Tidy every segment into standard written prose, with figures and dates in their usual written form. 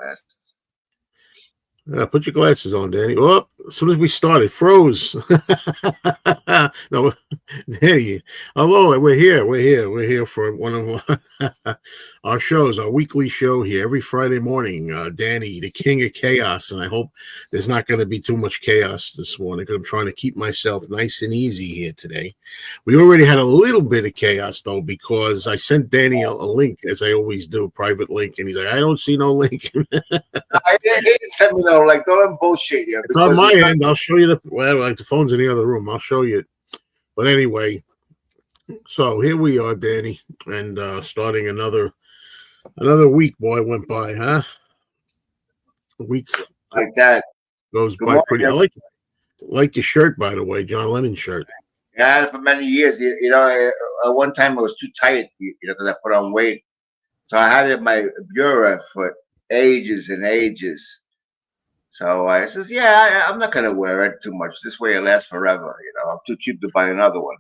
glasses. Put your glasses on, Danny. Oh, as soon as we started, froze. No, there you. Hello, we're here. We're here for one of our shows, our weekly show here every Friday morning. Danny, the king of chaos, and I hope there's not going to be too much chaos this morning because I'm trying to keep myself nice and easy here today. We already had a little bit of chaos though because I sent Danny a link, as I always do, a private link, and he's like, "I don't see no link." I didn't send me no, like, don't bullshit you. It's on my end. I'll show you the phone's in the other room. I'll show you it. But anyway, so here we are, Danny, and starting another week. Boy, went by, huh? A week like that goes by pretty. I like your shirt, by the way, John Lennon shirt. Yeah, I had it for many years. You know, at one time it was too tight, because I put on weight. So I had it in my bureau for ages and ages. So I says, yeah, I'm not gonna wear it too much. This way it lasts forever. I'm too cheap to buy another one.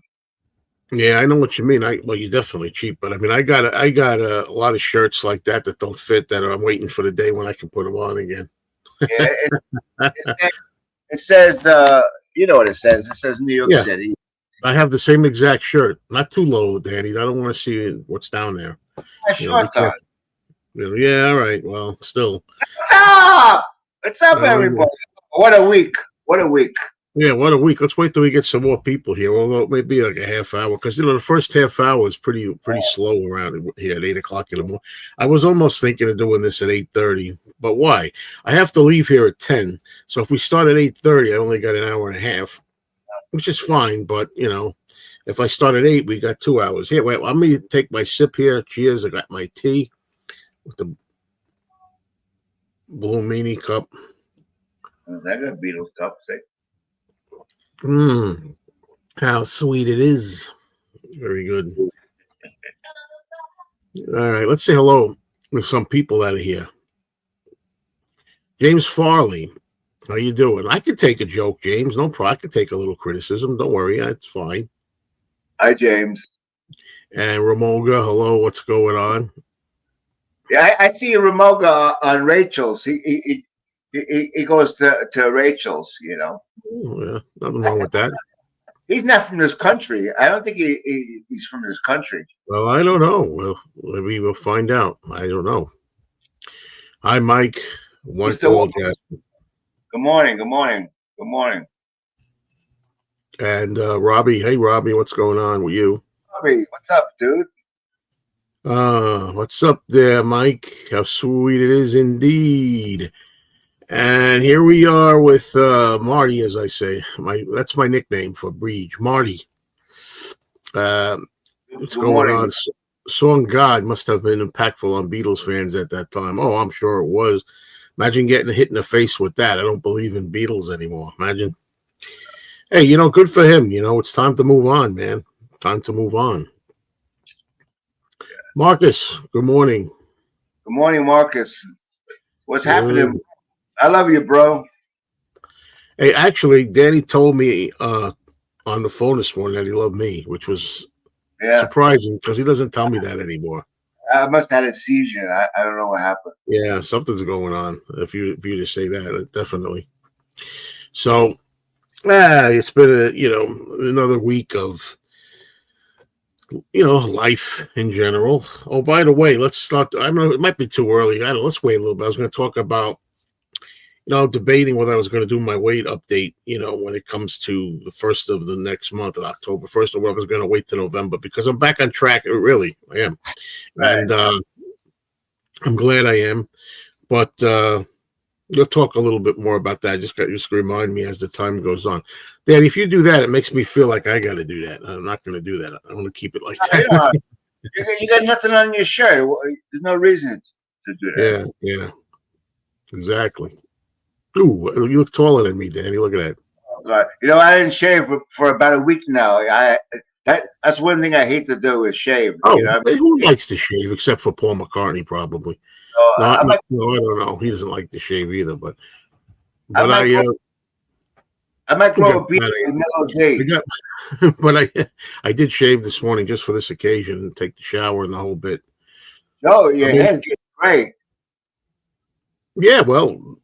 Yeah, I know what you mean. Well, you're definitely cheap, but I mean, I got a lot of shirts like that don't fit. That I'm waiting for the day when I can put them on again. Yeah, it says, you know what it says? It says New York City. I have the same exact shirt. Not too low, Danny. I don't want to see what's down there. Yeah, all right. Well, still. What's up, everybody? What a week. Yeah, what a week. Let's wait till we get some more people here, although it may be like a half hour, because the first half hour is pretty slow around here at 8 o'clock in the morning. I was almost thinking of doing this at 8:30, but why? I have to leave here at 10, so if we start at 8:30, I only got an hour and a half, which is fine, but if I start at 8, we got 2 hours. Here, wait, let me take my sip here. Cheers. I got my tea with the Blue Meanie cup. Is that a Beatles cup? How sweet it is. Very good. All right, let's say hello to some people out of here. James Farley, how you doing? I could take a joke, James. No problem. I could take a little criticism. Don't worry. That's fine. Hi, James. And Ramoga, hello. What's going on? Yeah, I see Ramoga on Rachel's. He goes to Rachel's, Oh, yeah, nothing wrong with that. He's not from this country. I don't think he's from this country. Well, I don't know. Well, maybe we'll find out. I don't know. Hi, Mike. Good morning. And Robbie. Hey, Robbie, what's going on with you? Robbie, what's up, dude? What's up there, Mike? How sweet it is indeed. And here we are with Marty, as I say. That's my nickname for Breege, Marty. What's going on? Song God must have been impactful on Beatles fans at that time. Oh, I'm sure it was. Imagine getting hit in the face with that. I don't believe in Beatles anymore. Imagine. Hey, good for him. It's time to move on, man. Time to move on. Marcus, good morning. Good morning, Marcus. What's happening? I love you, bro. Hey, actually, Danny told me on the phone this morning that he loved me, which was surprising because he doesn't tell me that anymore. I must have had a seizure. I don't know what happened. Yeah, something's going on. If you just say that, definitely. So, it's been another week of life in general. Oh, by the way, let's start. I know it might be too early. Let's wait a little bit. I was going to talk about debating whether I was going to do my weight update, when it comes to the first of the next month, in October 1st, or whether I was going to wait till November, because I'm back on track. Really, I am. Right. And I'm glad I am. But you'll talk a little bit more about that. Just remind me as the time goes on. Dan, if you do that, it makes me feel like I got to do that. I'm not going to do that. I'm going to keep it like that. You got nothing on your shirt. There's no reason to do that. Yeah. Exactly. Ooh, you look taller than me, Danny. Look at that. Oh, God. I didn't shave for about a week now. That's one thing I hate to do is shave. Oh, who likes to shave except for Paul McCartney, probably? I don't know. He doesn't like to shave either, but I might grow a beard in the middle of the day. But I did shave this morning just for this occasion and take the shower and the whole bit. Oh, your hair's getting great. Yeah, well,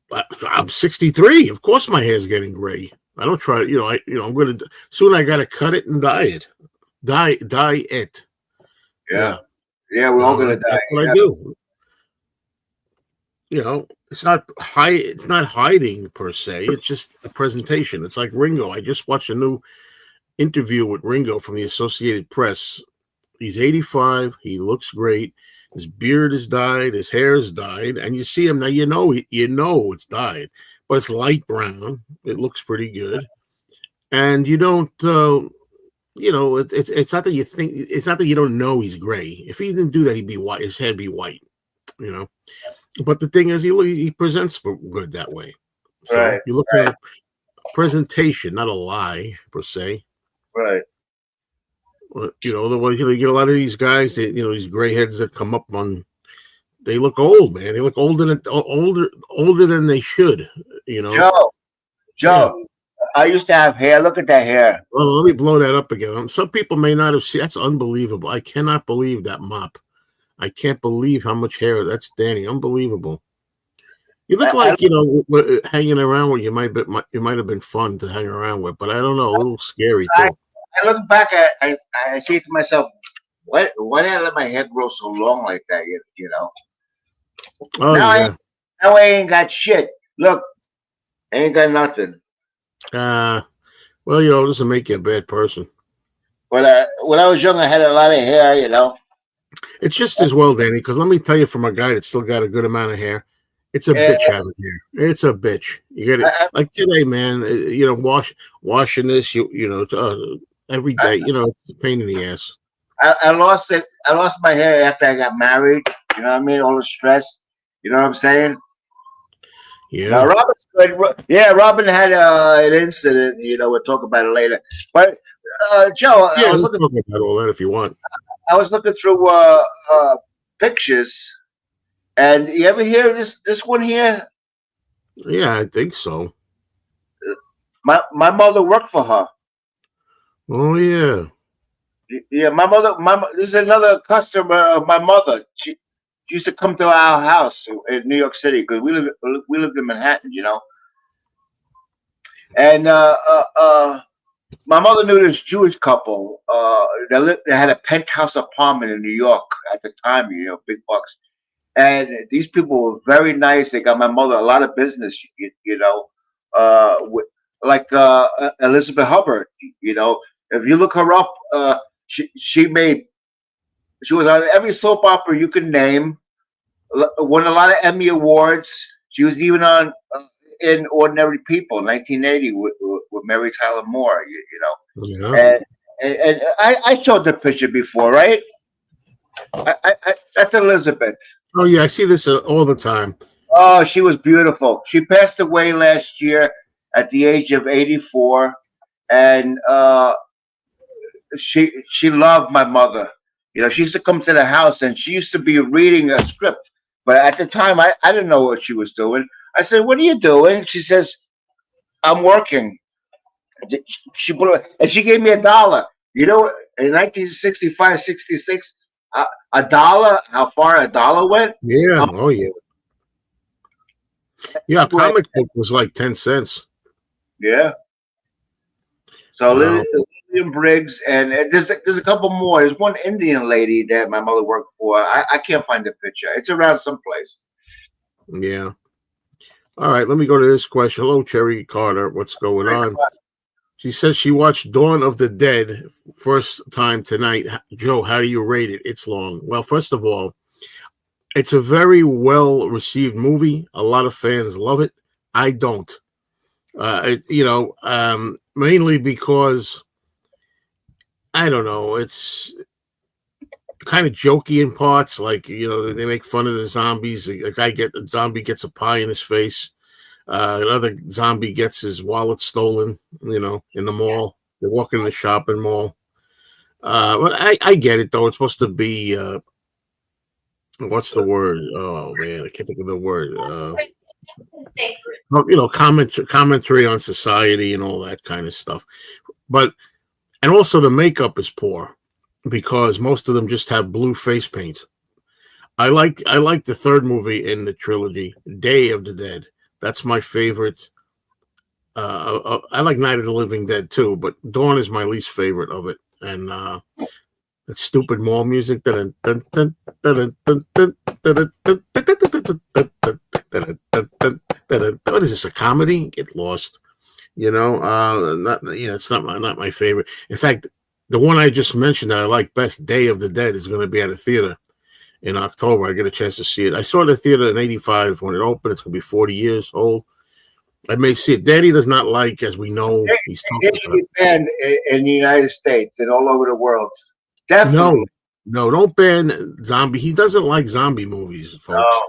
I'm 63. Of course, my hair's getting gray. I don't try. I'm gonna soon. I gotta cut it and dye it. Dye it. Yeah, Yeah, yeah, we're all gonna die. that's what I Yeah, do. It's not It's not hiding per se. It's just a presentation. It's like Ringo. I just watched a new interview with Ringo from the Associated Press. He's 85. He looks great. His beard is dyed. His hair is dyed, and you see him now. You know it's dyed, but it's light brown. It looks pretty good, and you don't. It's not that you think. It's not that you don't know he's gray. If he didn't do that, he'd be white. His head be white. You know. But the thing is, he presents good that way. So right, you look at a presentation, not a lie per se. right. Otherwise, you get a lot of these guys that these gray heads that come up on. They look old, man. They look older than they should. Joe, Yeah. Joe, I used to have hair. Look at that hair. Well, let me blow that up again. Some people may not have seen. That's unbelievable. I cannot believe that mop. I can't believe how much hair. That's Danny. Unbelievable. You look I, like hanging around with you might have been fun to hang around with, but I don't know, a little scary I, too. I look back I say to myself, why did I let my hair grow so long like that? Oh Now yeah. I ain't got shit. Look, I ain't got nothing. Well, it doesn't make you a bad person. But when I was young, I had a lot of hair. It's just as well, Danny, because let me tell you, from a guy that's still got a good amount of hair, it's a And bitch having hair. It's a bitch. You get it like today, man. Washing this, every I, day. It's a pain in the ass. I lost it. I lost my hair after I got married. You know what I mean? All the stress. You know what I'm saying? Now Yeah. Robin's good. Yeah, Robin had an incident. We'll talk about it later. But Joe, Yeah, we'll talk about all that if you want. I was looking through pictures, and you ever hear this one here? Yeah, I think so. My mother worked for her. Oh yeah. Yeah, this is another customer of my mother. She used to come to our house in New York City because we lived in Manhattan. And my mother knew this Jewish couple. They had a penthouse apartment in New York at the time. Big bucks. And these people were very nice. They got my mother a lot of business. Like Elizabeth Hubbard. If you look her up, she was on every soap opera you could name. Won a lot of Emmy awards. She was even on in Ordinary People, 1980, with Mary Tyler Moore. Yeah. And I showed the picture before, right? That's Elizabeth. Oh yeah, I see this all the time. Oh, she was beautiful. She passed away last year at the age of 84, and she loved my mother. She used to come to the house, and she used to be reading a script. But at the time, I didn't know what she was doing. I said, "What are you doing?" She says, "I'm working." And she gave me $1. In 1965, 66, $1. How far $1 went? Yeah. Oh yeah. Yeah. A Well, comic book was like 10 cents. yeah. So Wow. Lillian Briggs, and there's a couple more. There's one Indian lady that my mother worked for. I can't find the picture. It's around someplace. Yeah. All right. Let me go to this question. Hello, Cherry Carter. What's going on? She says she watched Dawn of the Dead first time tonight. Joe, how do you rate it? It's long. Well, first of all, it's a very well received movie. A lot of fans love it. I don't. Mainly because I don't know. It's kind of jokey in parts. Like they make fun of the zombies. The zombie gets a pie in his face. Another zombie gets his wallet stolen. In the mall. They're walking in the shopping mall. But I get it though. It's supposed to be what's the word? Oh man, I can't think of the word. Commentary on society and all that kind of stuff. But and also the makeup is poor because most of them just have blue face paint. I like the third movie in the trilogy, Day of the Dead. That's my favorite. I like Night of the Living Dead too, but Dawn is my least favorite of it. And that stupid mall music. What is this? A comedy? Get lost. Not it's not my favorite. In fact, the one I just mentioned that I like best, Day of the Dead, is going to be at a theater in October. I get a chance to see it. I saw the theater in '85 when it opened. It's going to be 40 years old. I may see it. Daddy does not like, as we know, he's It talking should about. be banned in the United States and all over the world. No, Definitely. no, don't ban zombie. He doesn't like zombie movies, folks. No,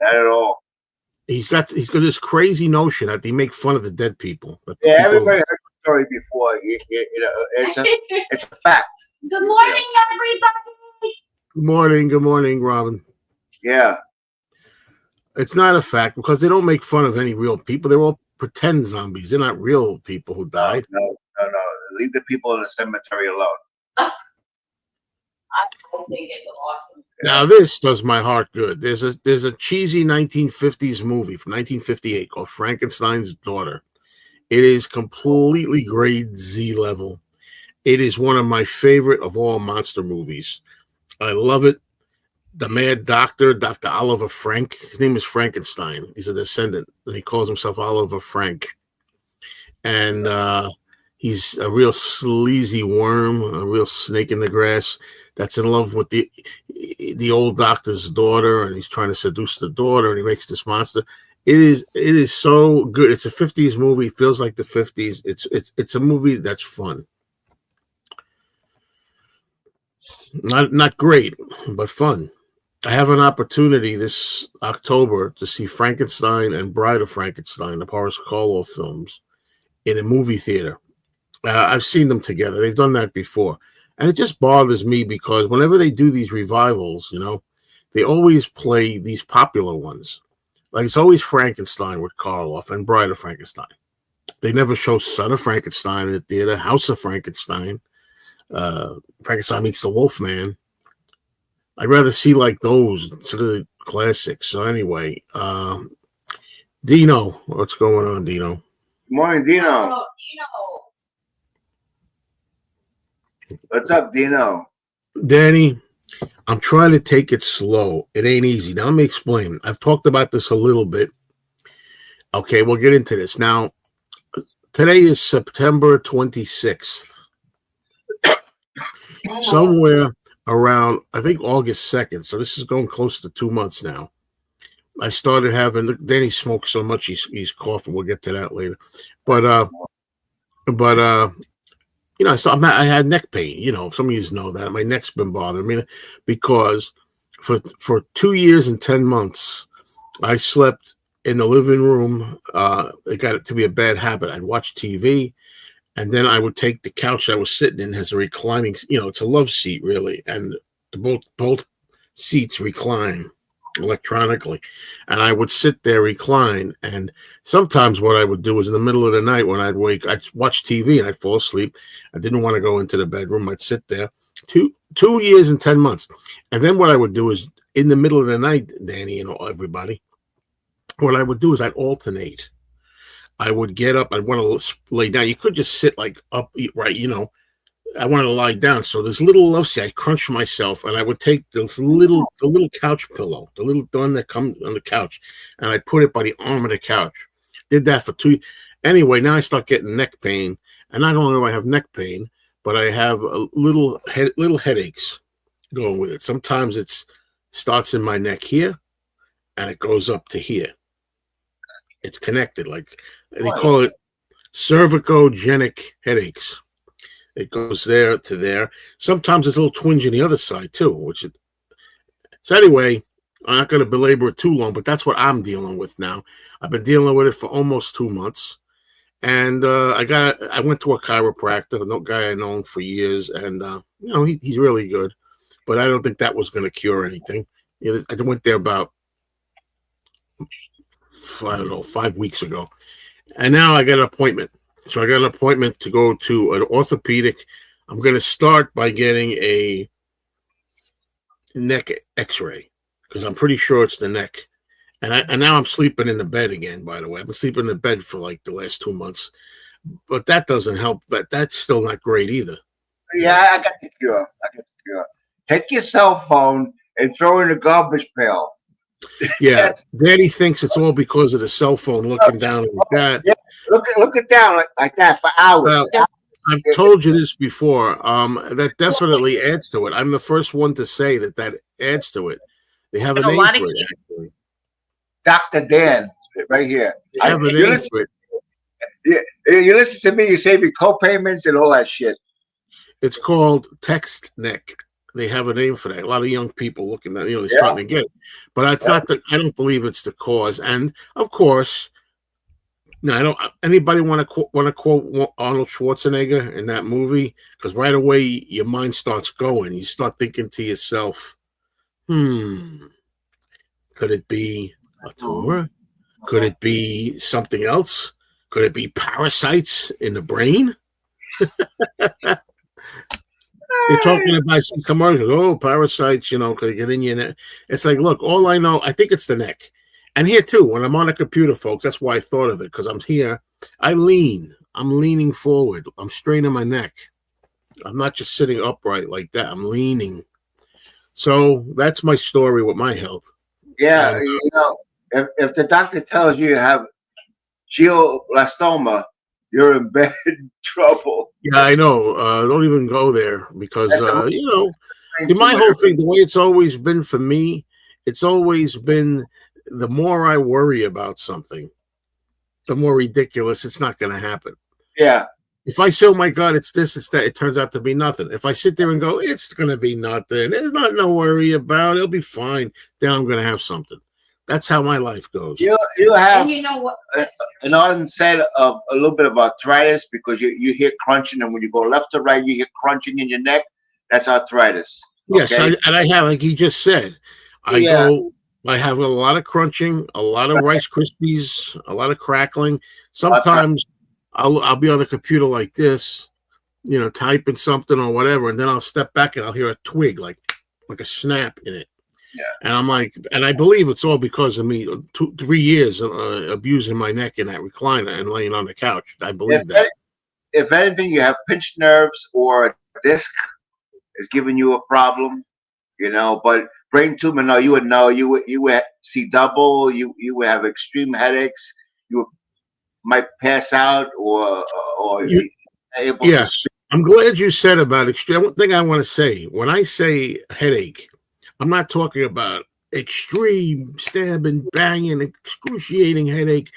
not at all. He's got this crazy notion that they make fun of the dead people. That Yeah, people. everybody heard the story before. It's a fact. Good morning, everybody. Good morning, Robin. Yeah. It's not a fact because they don't make fun of any real people. They're all pretend zombies. They're not real people who died. No. Leave the people in the cemetery alone. I think it's awesome. Now this does my heart good. There's a cheesy 1950s movie from 1958 called Frankenstein's Daughter. It is completely grade Z level. It is one of my favorite of all monster movies. I love it. The mad doctor, Dr. Oliver Frank. His name is Frankenstein. He's a descendant, and he calls himself Oliver Frank. And he's a real sleazy worm, a real snake in the grass that's in love with the old doctor's daughter, and he's trying to seduce the daughter, and he makes this monster. It is so good. It's a 50s movie. It feels like the 50s. It's a movie that's fun. Not great, but fun. I have an opportunity this October to see Frankenstein and Bride of Frankenstein, the Boris Karloff films, in a movie theater. I've seen them together. They've done that before. And it just bothers me because whenever they do these revivals, they always play these popular ones. Like it's always Frankenstein with Karloff and Bride of Frankenstein. They never show Son of Frankenstein in the theater, House of Frankenstein, Frankenstein Meets the Wolfman. I'd rather see like those instead of the classics. So anyway, Dino, what's going on, Dino? Good morning, Dino. Oh, What's up, Dino? Danny, I'm trying to take it slow. It ain't easy. Now let me explain. I've talked about this a little bit. Okay, we'll get into this. Now, today is September 26th. Somewhere around, I think, August 2nd. So this is going close to 2 months now. I started having, Danny smokes so much he's coughing. We'll get to that later. But I had neck pain. Some of you know that. My neck's been bothering me because for 2 years and 10 months, I slept in the living room. It got it to be a bad habit. I'd watch TV, and then I would take the couch I was sitting in as a reclining, it's a love seat, really. And both seats recline electronically. And I would sit there, recline. And sometimes what I would do is in the middle of the night when I'd wake, I'd watch TV and I'd fall asleep. I didn't want to go into the bedroom. I'd sit there 2 years and 10 months. And then what I would do is in the middle of the night, Danny and everybody, what I would do is I'd alternate. I would get up. I'd want to lay down. You could just sit like up, right? I wanted to lie down. So this little love seat, I crunched myself, and I would take the little couch pillow, the little one that comes on the couch, and I put it by the arm of the couch. Did that for 2. Anyway, now I start getting neck pain, and not only do I have neck pain, but I have little headaches going with it. Sometimes it starts in my neck here, and it goes up to here. It's connected, like they call it cervicogenic headaches. It goes there to there. Sometimes there's a little twinge in the other side too. So anyway, I'm not going to belabor it too long, but that's what I'm dealing with now. I've been dealing with it for almost 2 months, and I went to a chiropractor, no guy I known for years, and he's really good, but I don't think that was going to cure anything. I went there about 5 weeks ago, and now I got an appointment. So I got an appointment to go to an orthopedic. I'm going to start by getting a neck x-ray. because I'm pretty sure it's the neck. And now I'm sleeping in the bed again, by the way. I've been sleeping in the bed for like the last 2 months. But that doesn't help. But that's still not great either. Yeah, I got the cure. Take your cell phone and throw it in a garbage pail. Yeah, Daddy thinks it's all because of the cell phone looking down like that. Yeah, look it down like that for hours. Well, I've told you this before. That definitely adds to it. I'm the first one to say that adds to it. They have a name for it, actually. Dr. Dan, right here. They have a name for it. You listen to me, you save your co-payments and all that shit. It's called text neck. They have a name for that. A lot of young people looking at, they're starting to get it. But it's not I don't believe it's the cause. And of course, no, I don't. Anybody want to quote Arnold Schwarzenegger in that movie? Because right away your mind starts going. You start thinking to yourself, could it be a tumor? Could it be something else? Could it be parasites in the brain? They're talking about some commercials. Oh, parasites, could get in your neck. It's like, look, all I know, I think it's the neck. And here too, when I'm on a computer, folks, that's why I thought of it, because I'm here. I'm leaning forward. I'm straining my neck. I'm not just sitting upright like that. I'm leaning. So that's my story with my health. Yeah, and, if the doctor tells you have glioblastoma, you're in bad trouble. Yeah, I know. Don't even go there because, my whole thing, the way it's always been for me, it's always been the more I worry about something, the more ridiculous it's not going to happen. Yeah. If I say, oh my God, it's this, it's that, it turns out to be nothing. If I sit there and go, it's going to be nothing, there's no worry about it, it'll be fine, then I'm going to have something. That's how my life goes. You have, and you know what? an onset of a little bit of arthritis because you hear crunching, and when you go left to right, you hear crunching in your neck. That's arthritis. Yes, okay? and I have, like he just said, I have a lot of crunching, a lot of Rice Krispies, a lot of crackling. Sometimes I'll be on the computer like this, typing something or whatever, and then I'll step back and I'll hear a twig like a snap in it. Yeah. And I'm like, and I believe it's all because of me 3 years abusing my neck in that recliner and laying on the couch. I believe that. If anything, you have pinched nerves or a disc is giving you a problem, but brain tumor, no, you would know. You would see double. You would have extreme headaches. You might pass out or able yes. I'm glad you said about extreme. One thing I want to say, when I say headache, I'm not talking about extreme stabbing, banging, excruciating headache.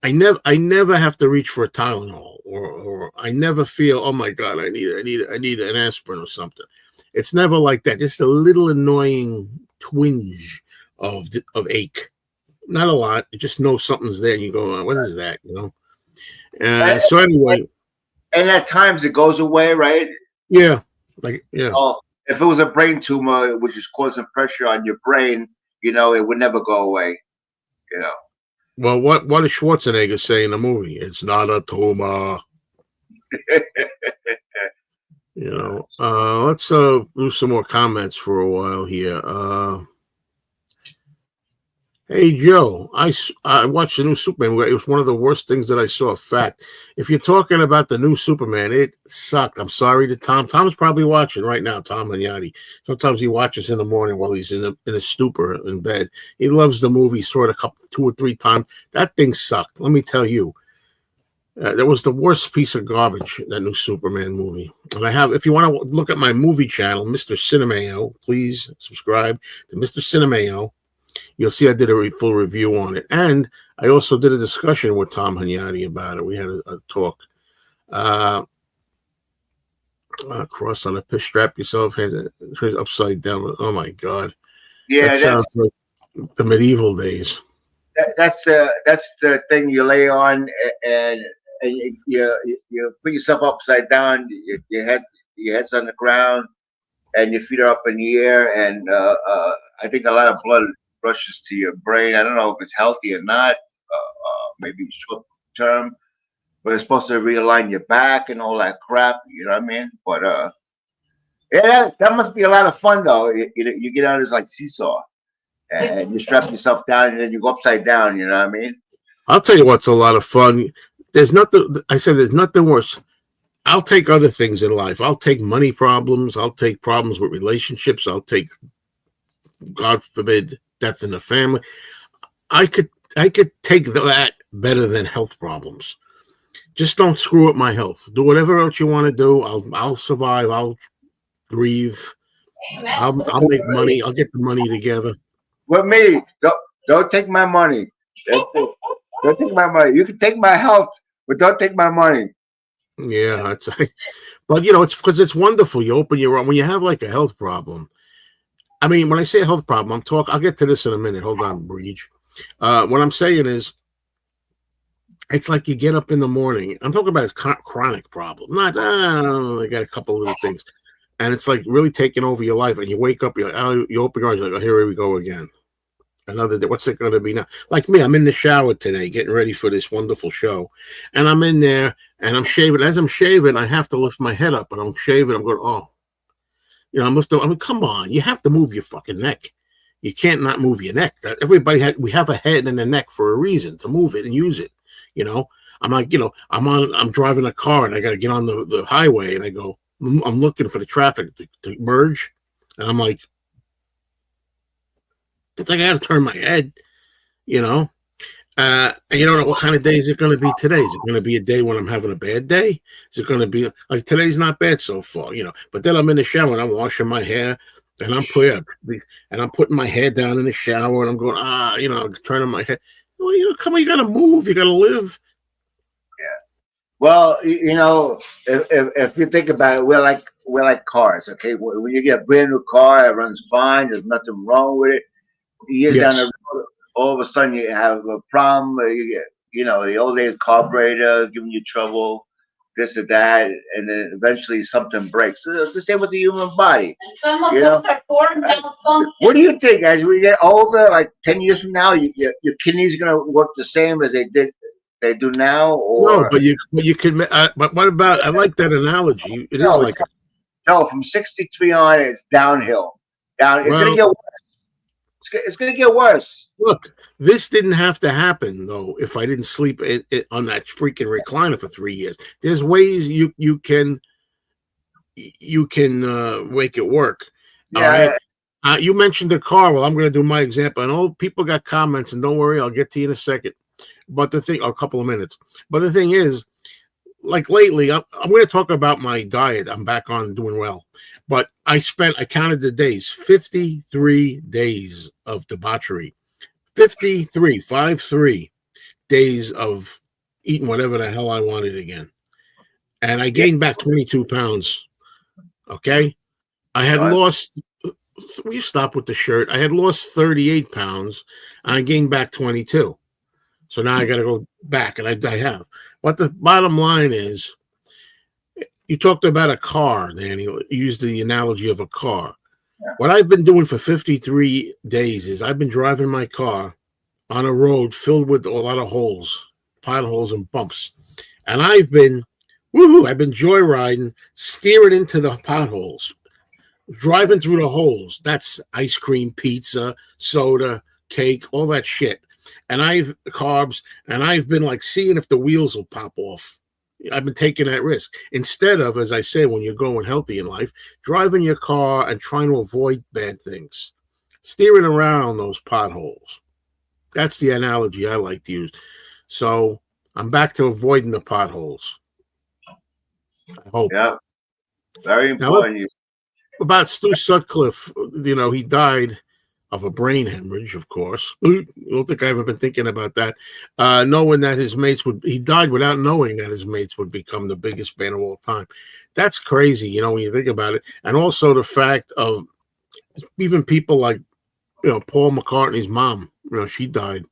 I never have to reach for a Tylenol, or I never feel, oh my God, I need an aspirin or something. It's never like that. Just a little annoying twinge of ache. Not a lot. You just know something's there, and you go, what is that? So anyway. And at times it goes away, right? Yeah. If it was a brain tumor, which is causing pressure on your brain, it would never go away. Well, what does Schwarzenegger say in the movie? It's not a tumor. Let's do some more comments for a while here. Hey, Joe, I watched the new Superman. It was one of the worst things that I saw. Fact, if you're talking about the new Superman, it sucked. I'm sorry to Tom. Tom's probably watching right now, Tom Magnati. Sometimes he watches in the morning while he's in a stupor in bed. He loves the movie, saw it 2 or 3 times. That thing sucked. Let me tell you. That was the worst piece of garbage, that new Superman movie. And if you want to look at my movie channel, Mr. Cinemeo, please subscribe to Mr. Cinemeo. You'll see I did a full review on it. And I also did a discussion with Tom Magnati about it. We had a talk. Cross on a piss, strap yourself, head upside down. Oh, my God. Yeah, that sounds like the medieval days. That's the thing you lay on, and you put yourself upside down. Your head's on the ground, and your feet are up in the air. And I think a lot of blood rushes to your brain. I don't know if it's healthy or not. Maybe short term, but it's supposed to realign your back and all that crap. You know what I mean? But yeah, that must be a lot of fun though. You get on this like seesaw, and you strap yourself down, and then you go upside down. You know what I mean? I'll tell you what's a lot of fun. There's nothing. I said there's nothing worse. I'll take other things in life. I'll take money problems. I'll take problems with relationships. I'll take, God forbid, death in the family. I could take that better than health problems. Just don't screw up my health. Do whatever else you want to do. I'll survive. I'll grieve. I'll make money. I'll get the money together. With me, don't take my money. Don't take my money. You can take my health, but don't take my money. Yeah, that's. But it's because it's wonderful. You open your own when you have like a health problem. I mean, when I say a health problem, I'll get to this in a minute. Hold on, Breach. What I'm saying is, it's like you get up in the morning. I'm talking about a chronic problem. Not, I got a couple little things. And it's like really taking over your life. And you wake up, you open your eyes, like, oh, here we go again. Another day. What's it going to be now? Like me, I'm in the shower today, getting ready for this wonderful show. And I'm in there, and I'm shaving. As I'm shaving, I have to lift my head up. And I'm shaving. I'm going, oh. I mean, come on. You have to move your fucking neck. You can't not move your neck. We have a head and a neck for a reason, to move it and use it. I'm like, I'm driving a car and I got to get on the highway, and I go, I'm looking for the traffic to merge. And I'm like, it's like I got to turn my head, and you don't know what kind of day is it going to be today. Is it going to be a day when I'm having a bad day? Is it going to be like today's not bad so far, but then I'm in the shower and I'm washing my hair, and I'm putting my head down in the shower, and I'm going, turning my head. Well, come on, you got to move. You got to live. Yeah. Well, if you think about it, we're like cars. Okay, when you get a brand new car, it runs fine. There's nothing wrong with it. Years down the road, all of a sudden you have a problem. You get, the old days carburetor is giving you trouble, this or that, and then eventually something breaks. So it's the same with the human body. And some of them are formed malfunction. What do you think, as we get older, like 10 years from now, your kidneys are gonna work the same as they do now? Or no, but you could. But what about? I like that analogy. It is like from 63 on, it's downhill. It's gonna get worse. It's going to get worse. Look, this didn't have to happen, though, if I didn't sleep on that freaking recliner for 3 years. There's ways you can make it work. Yeah. All right? You mentioned the car. Well, I'm going to do my example. And all people got comments, and don't worry, I'll get to you in a second. But a couple of minutes. But the thing is, like lately, I'm going to talk about my diet. I'm back on doing well. But I counted the days, 53 days of debauchery, 53 days of eating whatever the hell I wanted again. And I gained back 22 pounds. Okay. I had lost, will you stop with the shirt? I had lost 38 pounds and I gained back 22. So now I got to go back, and I have. But the bottom line is, you talked about a car, Danny. You used the analogy of a car. Yeah. What I've been doing for 53 days is I've been driving my car on a road filled with a lot of holes, potholes and bumps. And I've been joyriding, steering into the potholes, driving through the holes. That's ice cream, pizza, soda, cake, all that shit. And carbs, and I've been like seeing if the wheels will pop off. I've been taking that risk instead of, as I said, when you're going healthy in life, driving your car and trying to avoid bad things, steering around those potholes. That's the analogy I like to use. So I'm back to avoiding the potholes. I hope. Yeah, very important. Now, about Stu Sutcliffe, he died of a brain hemorrhage, of course. I don't think I ever been thinking about that. Knowing that he died without knowing that his mates would become the biggest band of all time. That's crazy, when you think about it. And also the fact of even people like, Paul McCartney's mom, she died.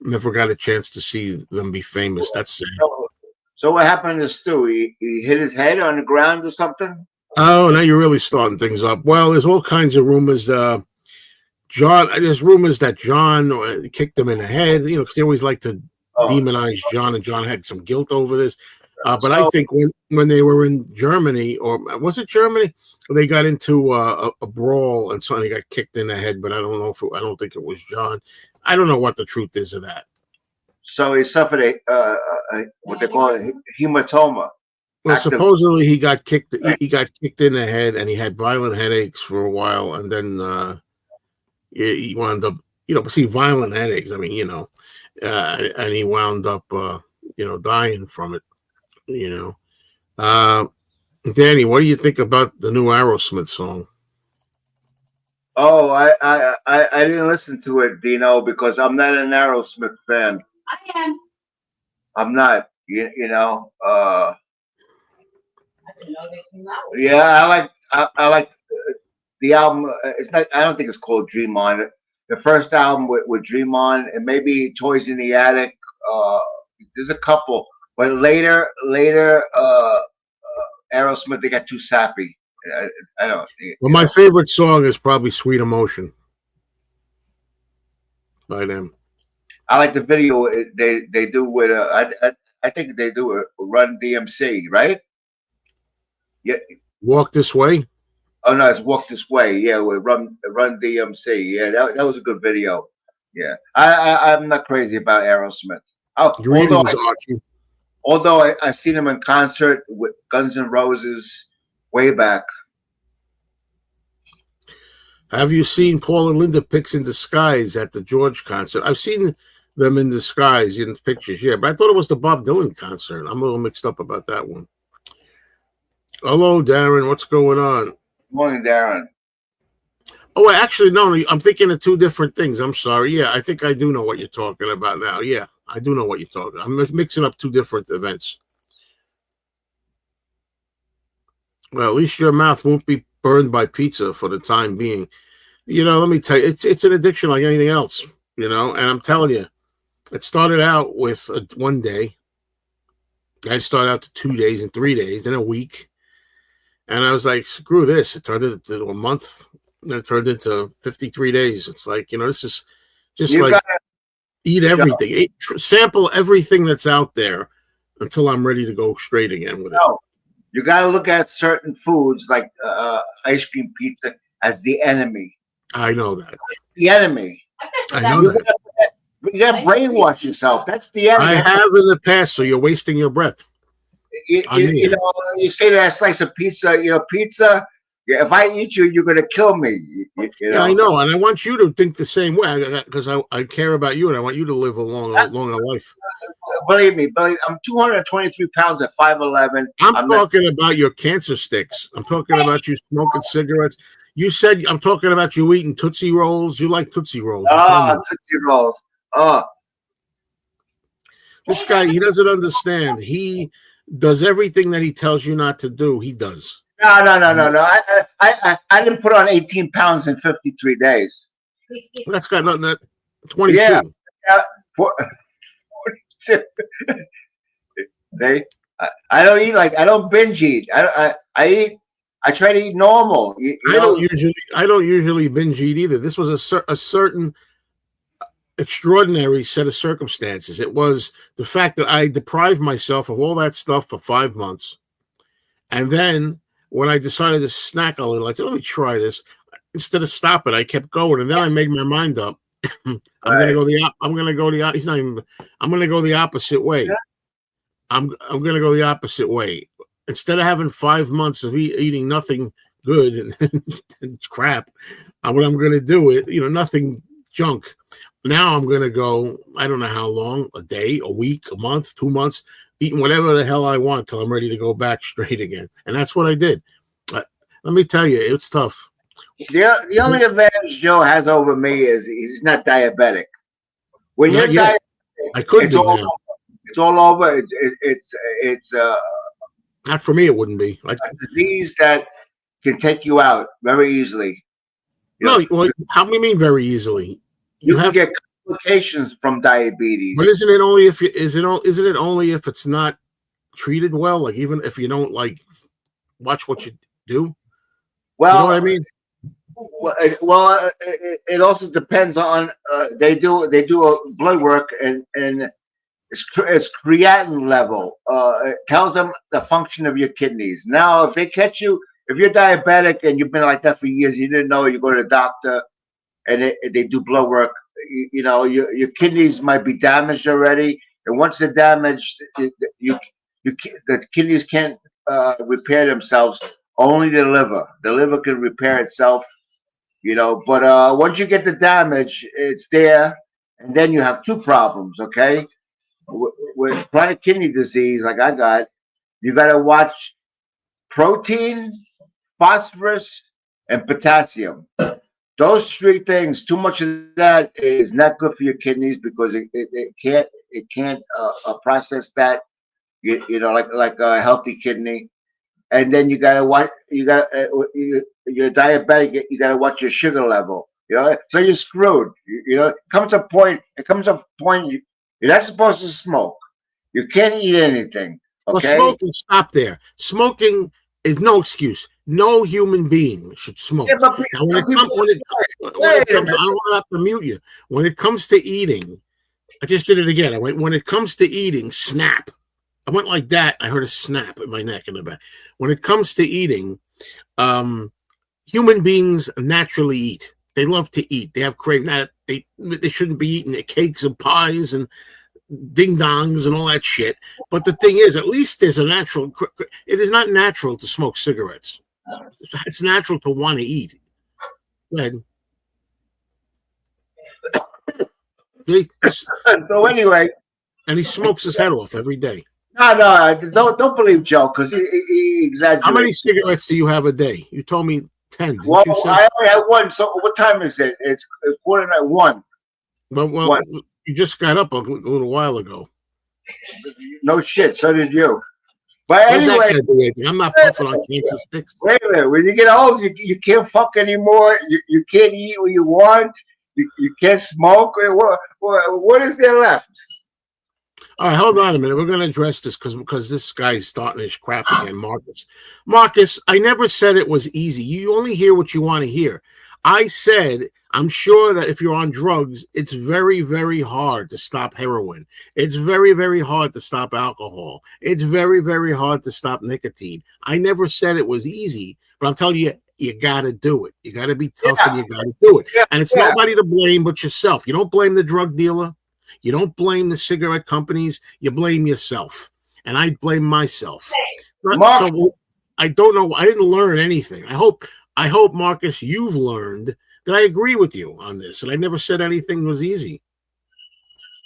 Never got a chance to see them be famous. That's sad. So what happened to Stu? He hit his head on the ground or something? Oh, now you're really starting things up. Well, there's all kinds of rumors. There's rumors that John kicked him in the head, because they always like to demonize John, and John had some guilt over this. But I So, think when they were in Germany, or was it Germany, they got into a brawl and somebody got kicked in the head. But I don't know I don't think it was John. I don't know what the truth is of that. so he suffered a what they call a hematoma. Well, Active. supposedly he got kicked. He got kicked in the head, and he had violent headaches for a while, and then he wound up. See, violent headaches. I mean, and he wound up, dying from it. Danny, what do you think about the new Aerosmith song? Oh, I didn't listen to it, Dino, because I'm not an Aerosmith fan. I am. I'm not. You know. I didn't know they came out. Yeah, I like the album. It's not. I don't think it's called Dream On. The first album with Dream On, and maybe Toys in the Attic. There's a couple, but later, Aerosmith, they got too sappy. I don't. Well, my favorite song is probably "Sweet Emotion" by them. I like the video they do with I think they do a Run DMC, right? Yeah. Walk This Way. Oh no, it's Walk This Way. Yeah, with Run DMC. Yeah, that was a good video. Yeah, I'm not crazy about Aerosmith. Oh, although I seen them in concert with Guns N' Roses way back. Have you seen Paul and Linda Picks in Disguise at the George concert? I've seen them in disguise in pictures, yeah, but I thought it was the Bob Dylan concert. I'm a little mixed up about that one. Hello, Darren. What's going on? Morning, Darren. Oh, actually, no, I'm thinking of two different things. I'm sorry. Yeah, I think I do know what you're talking about now. Yeah, I do know what you're talking about. I'm mixing up two different events. Well, at least your mouth won't be burned by pizza for the time being. Let me tell you, it's an addiction like anything else, and I'm telling you, it started out with one day. I started out to 2 days and 3 days, then a week. And I was like, screw this. It turned into a month. And it turned into 53 days. It's like, this is just eat everything. Sample everything that's out there until I'm ready to go straight again with it. You got to look at certain foods like ice cream pizza as the enemy. I know that. The enemy. I know that. You got to brainwash yourself. That's the enemy. I have in the past, so you're wasting your breath. You say that slice of pizza, pizza. If I eat you, you're going to kill me. Yeah, I know, and I want you to think the same way because I care about you, and I want you to live a longer life. Believe me, I'm 223 pounds at 5'11". I'm talking about your cancer sticks. I'm talking about you smoking cigarettes. You said I'm talking about you eating Tootsie Rolls. You like Tootsie Rolls. Tootsie Rolls. This guy, he doesn't understand. He does everything that he tells you not to do. He does. No. I didn't put on 18 pounds in 53 days. That's got nothing. That 22. Yeah. See, I don't eat I don't binge eat. I eat. I try to eat normal. I don't usually binge eat either. This was a certain extraordinary set of circumstances. It was the fact that I deprived myself of all that stuff for 5 months, and then when I decided to snack a little, I said, "Let me try this." Instead of stopping, I kept going, and then I made my mind up. I'm gonna go the opposite way. I'm gonna go the opposite way. Instead of having 5 months of eating nothing good and crap, what I'm gonna do is nothing junk. Now I'm gonna go. I don't know how long, a day, a week, a month, 2 months, eating whatever the hell I want till I'm ready to go back straight again. And that's what I did. Let me tell you, it's tough. The only advantage Joe has over me is he's not diabetic. When you're diabetic, I could be now. It's all over. It's not for me. It wouldn't be a disease that can take you out very easily. Well, how do you mean very easily? You can get complications from diabetes. But isn't it only if isn't it only if it's not treated well? Like even if you don't watch what you do. Well, you know what I mean. It also depends on they do a blood work and It's creatinine level. It tells them the function of your kidneys. Now, if they catch you, if you're diabetic and you've been like that for years, you didn't know, you go to the doctor and they do blood work. You know, your kidneys might be damaged already, and once they're damaged, the kidneys can't repair themselves. Only the liver. The liver can repair itself. You know, but once you get the damage, it's there, and then you have two problems. Okay, with chronic kidney disease, like I got, you got to watch protein, phosphorus, and potassium. Those three things. Too much of that is not good for your kidneys because it can't process that. You know, like a healthy kidney. And then you gotta watch. You're diabetic. You gotta watch your sugar level. You know, so you're screwed. You know, it comes a point. You're not supposed to smoke. You can't eat anything. Okay. Well, smoking, stop there. Smoking is no excuse. No human being should smoke. Yeah, but Now, when it comes, I don't want to have to mute you. When it comes to eating, I just did it again. I went, when it comes to eating, snap. I went like that. I heard a snap in my neck in the back. When it comes to eating, human beings naturally eat. They love to eat. They have craving. They shouldn't be eating cakes and pies and ding dongs and all that shit. But the thing is, at least there's a natural. It is not natural to smoke cigarettes. It's natural to want to eat. Go ahead. So anyway, and he smokes his head off every day. No, don't believe Joe because he exaggerates. How many cigarettes do you have a day? You told me 10. Well, I only have one. So what time is it? It's 1:45. Well, you just got up a little while ago. No shit. So did you. But anyway, I'm not puffing on cancer sticks. Wait a minute. When you get old, you can't fuck anymore. You can't eat what you want. You can't smoke. What is there left? All right, hold on a minute. We're going to address this because this guy's starting his crap again, Marcus. Marcus, I never said it was easy. You only hear what you want to hear. I said, I'm sure that if you're on drugs, it's very, very hard to stop heroin. It's very, very hard to stop alcohol. It's very, very hard to stop nicotine. I never said it was easy, but I'm telling you, you got to do it. You got to be tough and you got to do it. And it's nobody to blame but yourself. You don't blame the drug dealer. You don't blame the cigarette companies. You blame yourself. And I blame myself. So I don't know. I didn't learn anything. I hope, Marcus, you've learned that I agree with you on this. And I never said anything was easy.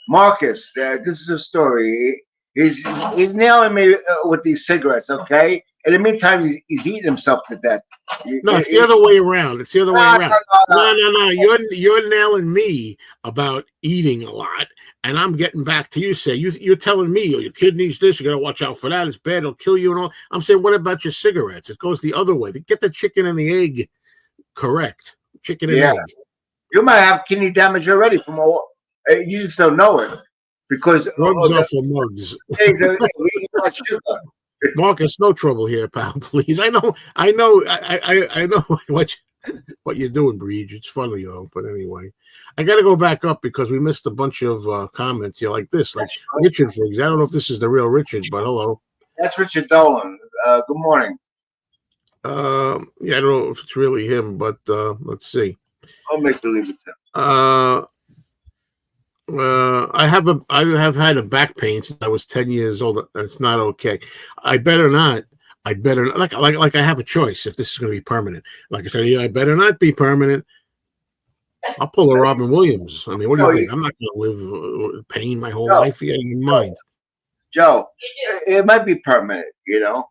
Marcus, this is a story. He's nailing me with these cigarettes, okay? In the meantime, he's eating himself to death. No, it's the other way around. It's the other way around. No. You're nailing me about eating a lot, and I'm getting back to you. You're telling me your kidneys this. You got to watch out for that. It's bad. It'll kill you and all. I'm saying, what about your cigarettes? It goes the other way. Get the chicken and the egg correct. Chicken and egg. You might have kidney damage already from all. You just don't know it because drugs are for mugs. Marcus, no trouble here, pal. Please, I know what you're doing, Breed. It's funny though, but anyway, I got to go back up because we missed a bunch of comments here, like this, like Richard, for example. I don't know if this is the real Richard, but hello. That's Richard Dolan. Good morning. Yeah, I don't know if it's really him, but let's see. I'll make believe it's him. I have had a back pain since I was 10 years old. It's not okay. I better not. Like I have a choice if this is going to be permanent. Like I said, I better not be permanent. I'll pull a Robin Williams. I mean, what do you think? I'm not going to live with pain my whole life. You got in mind, Joe. It might be permanent. You know. And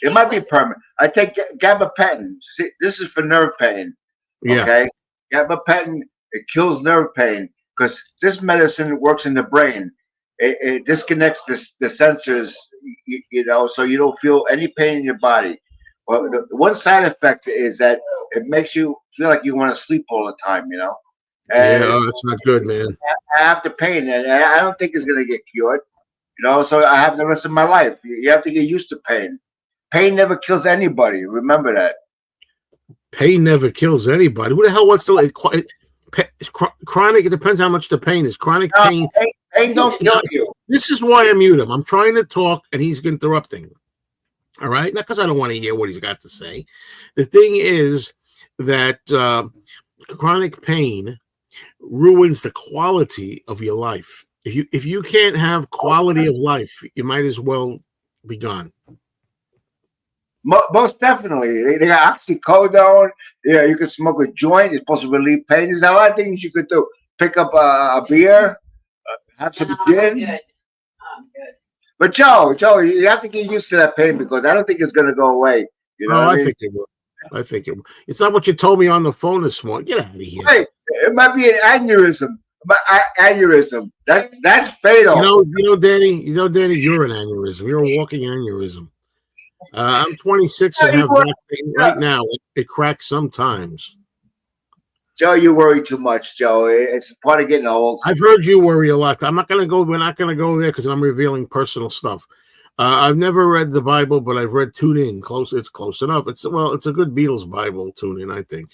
it might be permanent. I take gabapentin. See, this is for nerve pain. Yeah. Okay. Gabapentin, it kills nerve pain because this medicine works in the brain. It disconnects the sensors, you know, so you don't feel any pain in your body. Well, the one side effect is that it makes you feel like you want to sleep all the time, you know. And that's not good, man. I have the pain, and I don't think it's going to get cured, you know. So I have the rest of my life. You have to get used to pain. Pain never kills anybody. Remember that. Pain never kills anybody. Who the hell wants to? It's chronic. It depends how much the pain is. Chronic pain Pain don't kill you. This is why I mute him. I'm trying to talk, and he's interrupting. All right? Not because I don't want to hear what he's got to say. The thing is that chronic pain ruins the quality of your life. If you can't have quality of life, you might as well be gone. Most definitely. They got oxycodone. Yeah, you can smoke a joint. It's supposed to relieve pain. There's a lot of things you could do. Pick up a beer, have some gin. I'm good. But Joe, you have to get used to that pain because I don't think it's going to go away. You know, I think it will. I think it will. It's not what you told me on the phone this morning. Get out of here. Hey, it might be an aneurysm. But aneurysm. That's fatal. You know, Danny. You're an aneurysm. You're a walking aneurysm. I'm 26 and have back pain right now. It cracks sometimes. Joe, you worry too much, Joe. It's part of getting old. I've heard you worry a lot. I'm not going to go. We're not going to go there because I'm revealing personal stuff. I've never read the Bible, but I've read Tune In. It's close enough. It's a good Beatles Bible. Tune In, I think.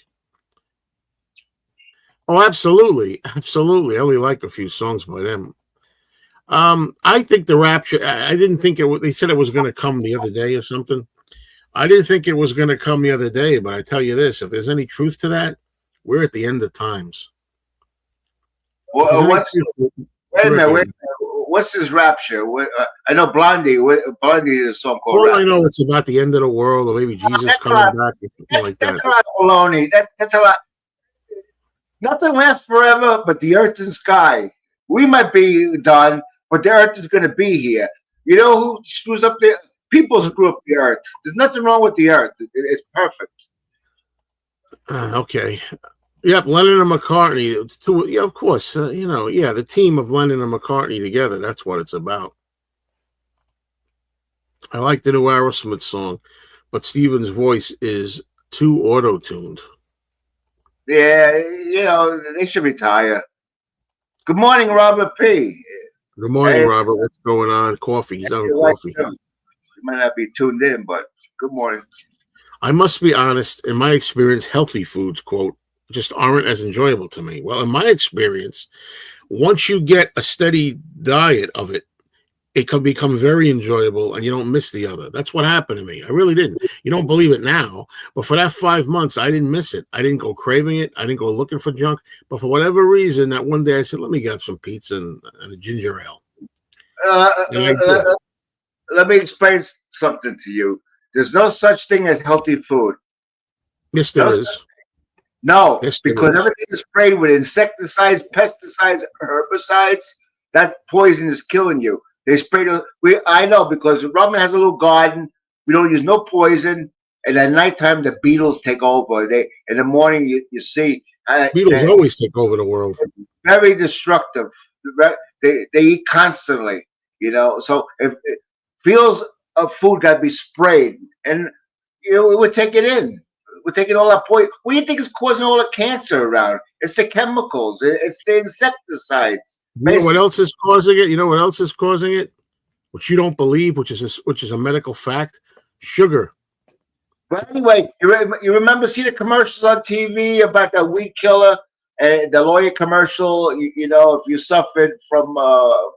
Oh, absolutely. I only like a few songs by them. I think the rapture. I didn't think it. They said it was going to come the other day or something. I didn't think it was going to come the other day, but I tell you this: if there's any truth to that, we're at the end of times. Well, wait a minute. What's this rapture? I know Blondie. Blondie is a song called. Well, I know it's about the end of the world, or maybe Jesus coming back, or something like that. That's a lot of baloney. That's a lot. Nothing lasts forever, but the earth and sky. We might be done, but the earth is going to be here. You know who screws up the people? Screw up the earth. There's nothing wrong with the earth. It's perfect. Okay. Yep, Lennon and McCartney. Yeah, of course. The team of Lennon and McCartney together. That's what it's about. I like the new Aerosmith song, but Steven's voice is too auto-tuned. Yeah, they should retire. Good morning, Robert P. Good morning, Robert. What's going on? Coffee. He's on coffee. You might not be tuned in, but good morning. I must be honest. In my experience, healthy foods, quote, just aren't as enjoyable to me. Well, in my experience, once you get a steady diet of it, it can become very enjoyable and you don't miss the other. That's what happened to me. I really didn't. You don't believe it now, but for that 5 months, I didn't miss it. I didn't go craving it. I didn't go looking for junk. But for whatever reason, that one day I said, let me get some pizza and a ginger ale. Let me explain something to you. There's no such thing as healthy food. Yes, there is. No, yes, because everything is sprayed with insecticides, pesticides, herbicides. That poison is killing you. They spray I know because Robin has a little garden. We don't use no poison, and at nighttime the beetles take over. In the morning you see beetles always take over the world. Very destructive. They eat constantly. So if fields of food got to be sprayed, and it would take it in. We're taking all that poison. What do you think is causing all the cancer around? It's the chemicals. It's the insecticides. You know what else is causing it? Which you don't believe, which is a medical fact. Sugar. But anyway, you remember seeing the commercials on TV about that weed killer and the lawyer commercial? If you suffered from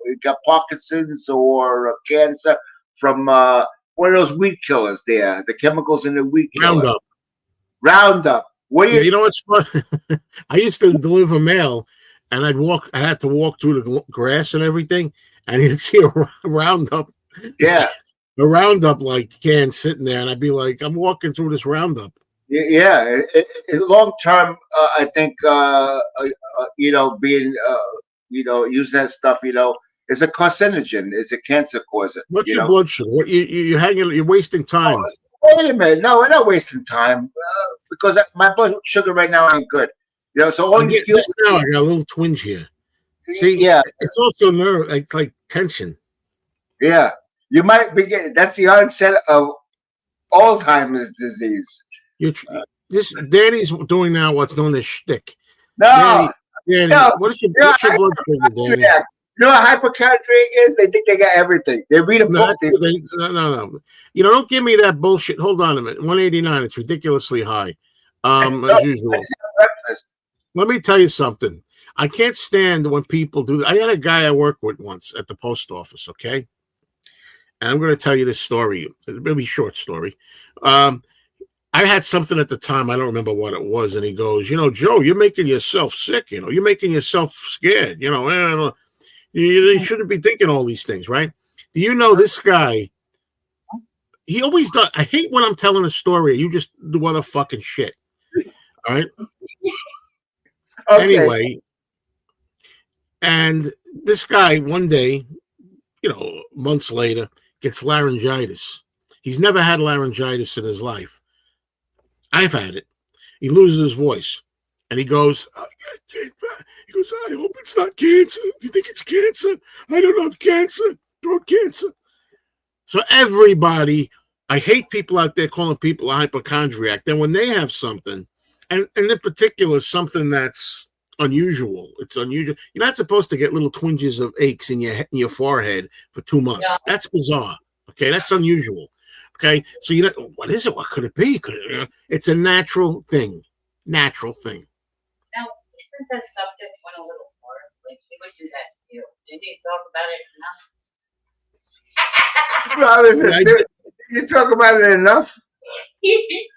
you got Parkinson's or cancer from one of those weed killers. There, the chemicals in the weed killer. Roundup. You know what's fun? I used to deliver mail, and I had to walk through the grass and everything, and you'd see a Roundup. Yeah. A Roundup can sitting there, and I'd be like, I'm walking through this Roundup. Yeah. Long term, I think being using that stuff, it's a carcinogen. It's a cancer causer. What's your blood sugar? You're wasting time. Wait a minute. No, we're not wasting time because my blood sugar right now ain't good. So all you feel now I got a little twinge here. See, yeah, it's also nerve. It's like tension. Yeah, you might be getting. That's the onset of Alzheimer's disease. Danny's doing now what's known as shtick. No, Danny, no. What's your blood sugar, Danny? You know what hypochondriac is? They think they got everything. They read a book. No. Don't give me that bullshit. Hold on a minute. 189. It's ridiculously high. As usual. Let me tell you something. I can't stand when people do that. I had a guy I worked with once at the post office, okay? And I'm going to tell you this story. It's maybe a short story. I had something at the time. I don't remember what it was. And he goes, Joe, you're making yourself sick. You're making yourself scared. You shouldn't be thinking all these things, right? Do you know this guy? He always does. I hate when I'm telling a story. You just do other fucking shit. All right. Okay. Anyway, and this guy one day, months later, gets laryngitis. He's never had laryngitis in his life. I've had it. He loses his voice, and he goes, I hope it's not cancer. Do you think it's cancer? I don't know. It's cancer. Throat cancer. So everybody, I hate people out there calling people a hypochondriac. Then when they have something, and in particular, something that's unusual. It's unusual. You're not supposed to get little twinges of aches in your forehead for 2 months. Yeah. That's bizarre. Okay, that's unusual. Okay, so what is it? What could it be? It's a natural thing. Natural thing. Now, isn't the subject went a little more? Like he would do that to you. Did he talk about it enough? Robin, you talk about it enough? We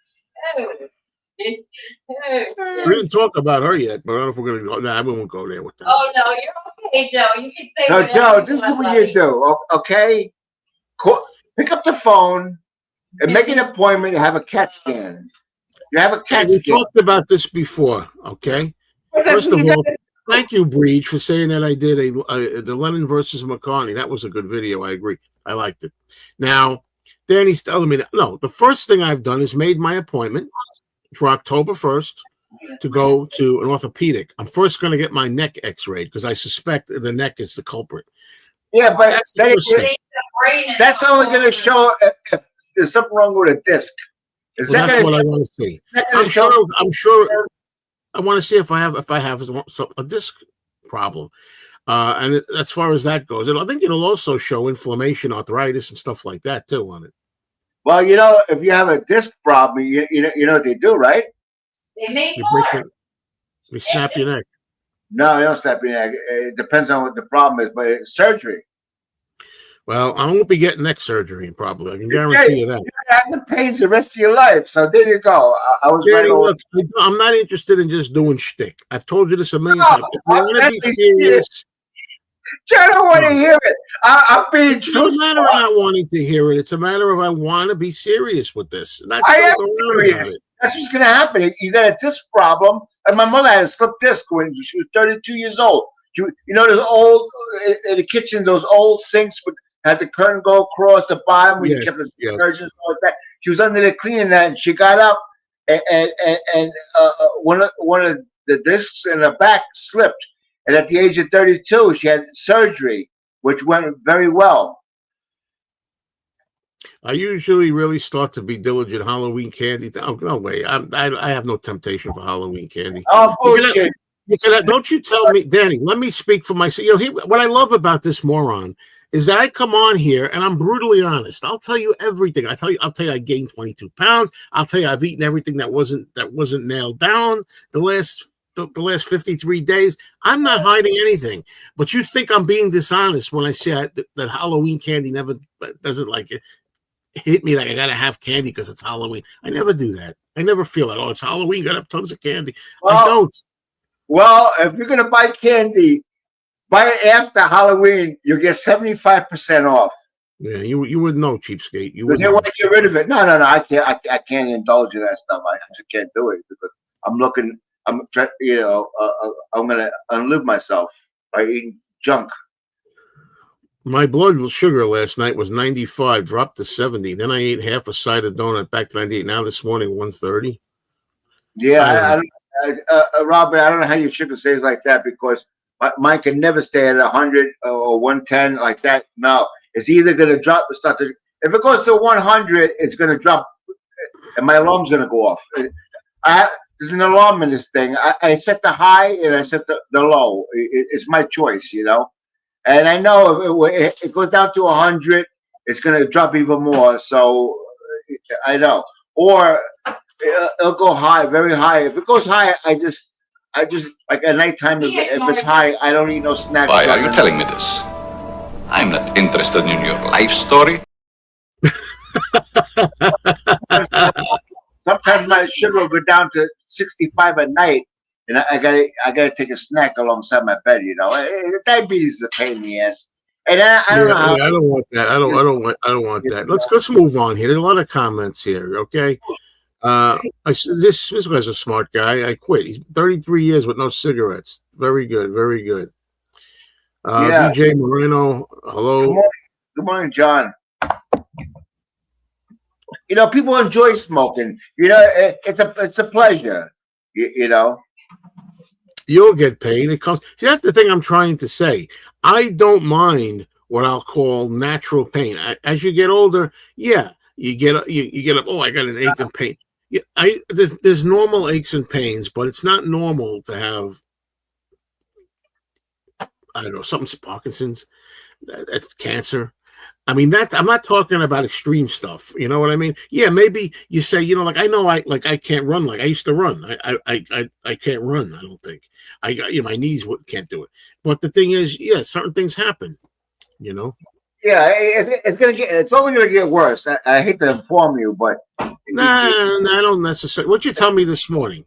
didn't talk about her yet, but I don't know if we're going to go. No, we won't go there with that. Oh, no, you're okay, Joe. You can say no, Joe, this is what you do, okay? Pick up the phone and make an appointment to have a CAT scan. You have a CAT scan. We talked about this before, okay? First of all, thank you, Breach, for saying that I did the Lennon versus McCartney. That was a good video. I agree. I liked it. Now, Danny's telling me that, no, the first thing I've done is made my appointment for October 1st to go to an orthopedic. I'm first going to get my neck x-rayed because I suspect the neck is the culprit. Yeah, but that's only going to show if there's something wrong with a disc. That's what I want to see. I'm sure. I want to see if I have a disc problem. And as far as that goes, I think it'll also show inflammation, arthritis, and stuff like that too on it. Well, if you have a disc problem, you know what they do, right? They make more. You snap your neck. No, they don't snap your neck. It depends on what the problem is, but it's surgery. Well, I won't be getting neck surgery probably. I can guarantee you that. You're going to have the pains the rest of your life. So there you go. I was Danny, look, I'm not interested in just doing shtick. I've told you this a million times. If you want to be serious, I don't want to hear it. I'm being truthful. It's a matter of not wanting to hear it. It's a matter of I want to be serious with this. I am serious. That's what's going to happen. You got a disc problem. And my mother had a slip disc when she was 32 years old. Those old, in the kitchen, those old sinks had the curtain go across the bottom when you kept the detergent and stuff like that. She was under there cleaning that, and she got up, and one of the discs in her back slipped. And at the age of 32, she had surgery, which went very well. I usually really start to be diligent Halloween candy. Oh, no way. I have no temptation for Halloween candy. Oh, bullshit. Don't you tell me, Danny, let me speak for myself. What I love about this moron is that I come on here and I'm brutally honest. I'll tell you everything. I'll tell you I gained 22 pounds. I'll tell you I've eaten everything that wasn't nailed down the last 53 days. I'm not hiding anything. But you think I'm being dishonest when I say that Halloween candy never doesn't like it. Hit me like I gotta have candy because it's Halloween. I never do that. I never feel like, it's Halloween, gotta have tons of candy. I don't. Well, if you're gonna buy candy, buy it after Halloween. You'll get 75% off. Yeah, you wouldn't know, cheapskate. You wouldn't. They want to get rid of it. No. I can't. I can't indulge in that stuff. I just can't do it because I'm looking. I'm trying. I'm gonna unlive myself by eating junk. My blood sugar last night was 95, dropped to 70. Then I ate half a side of donut, back to 98. Now this morning, 130. Yeah, Robert, I don't know how your sugar stays like that because mine can never stay at 100 or 110 like that. No, it's either going to drop or start to. If it goes to 100, it's going to drop, and my alarm's going to go off. There's an alarm in this thing. I set the high and I set the low. It's my choice, And I know if it goes down to 100, it's going to drop even more. So I know. Or it'll go high, very high. If it goes high, I just I just like at nighttime if it's high, I don't eat no snacks. Why are you telling me this? I'm not interested in your life story. Sometimes my sugar will go down to 65 at night, and I gotta take a snack alongside my bed. You know, diabetes is a pain in the ass. And I don't know how. I don't want that. I don't want that. Let's move on here. There's a lot of comments here. Okay. This guy's a smart guy. I quit. He's 33 years with no cigarettes. Very good. Very good. DJ Moreno. Hello. Good morning, John. You know, people enjoy smoking. You know, it's a pleasure. You know. You'll get paid. It comes. See, that's the thing I'm trying to say. I don't mind what I'll call natural pain. As you get older, yeah, you get up. Oh, I got an ache and pain. Yeah, there's normal aches and pains, but it's not normal to have. I don't know, something's Parkinson's. That's cancer. I mean, I'm not talking about extreme stuff. You know what I mean? Yeah, maybe you say, you know, like I can't run like I used to run. I can't run. I don't think I got my knees can't do it. But the thing is, yeah, certain things happen. You know. Yeah, it's only gonna get worse. I hate to inform you, but I don't necessarily. What'd you tell me this morning?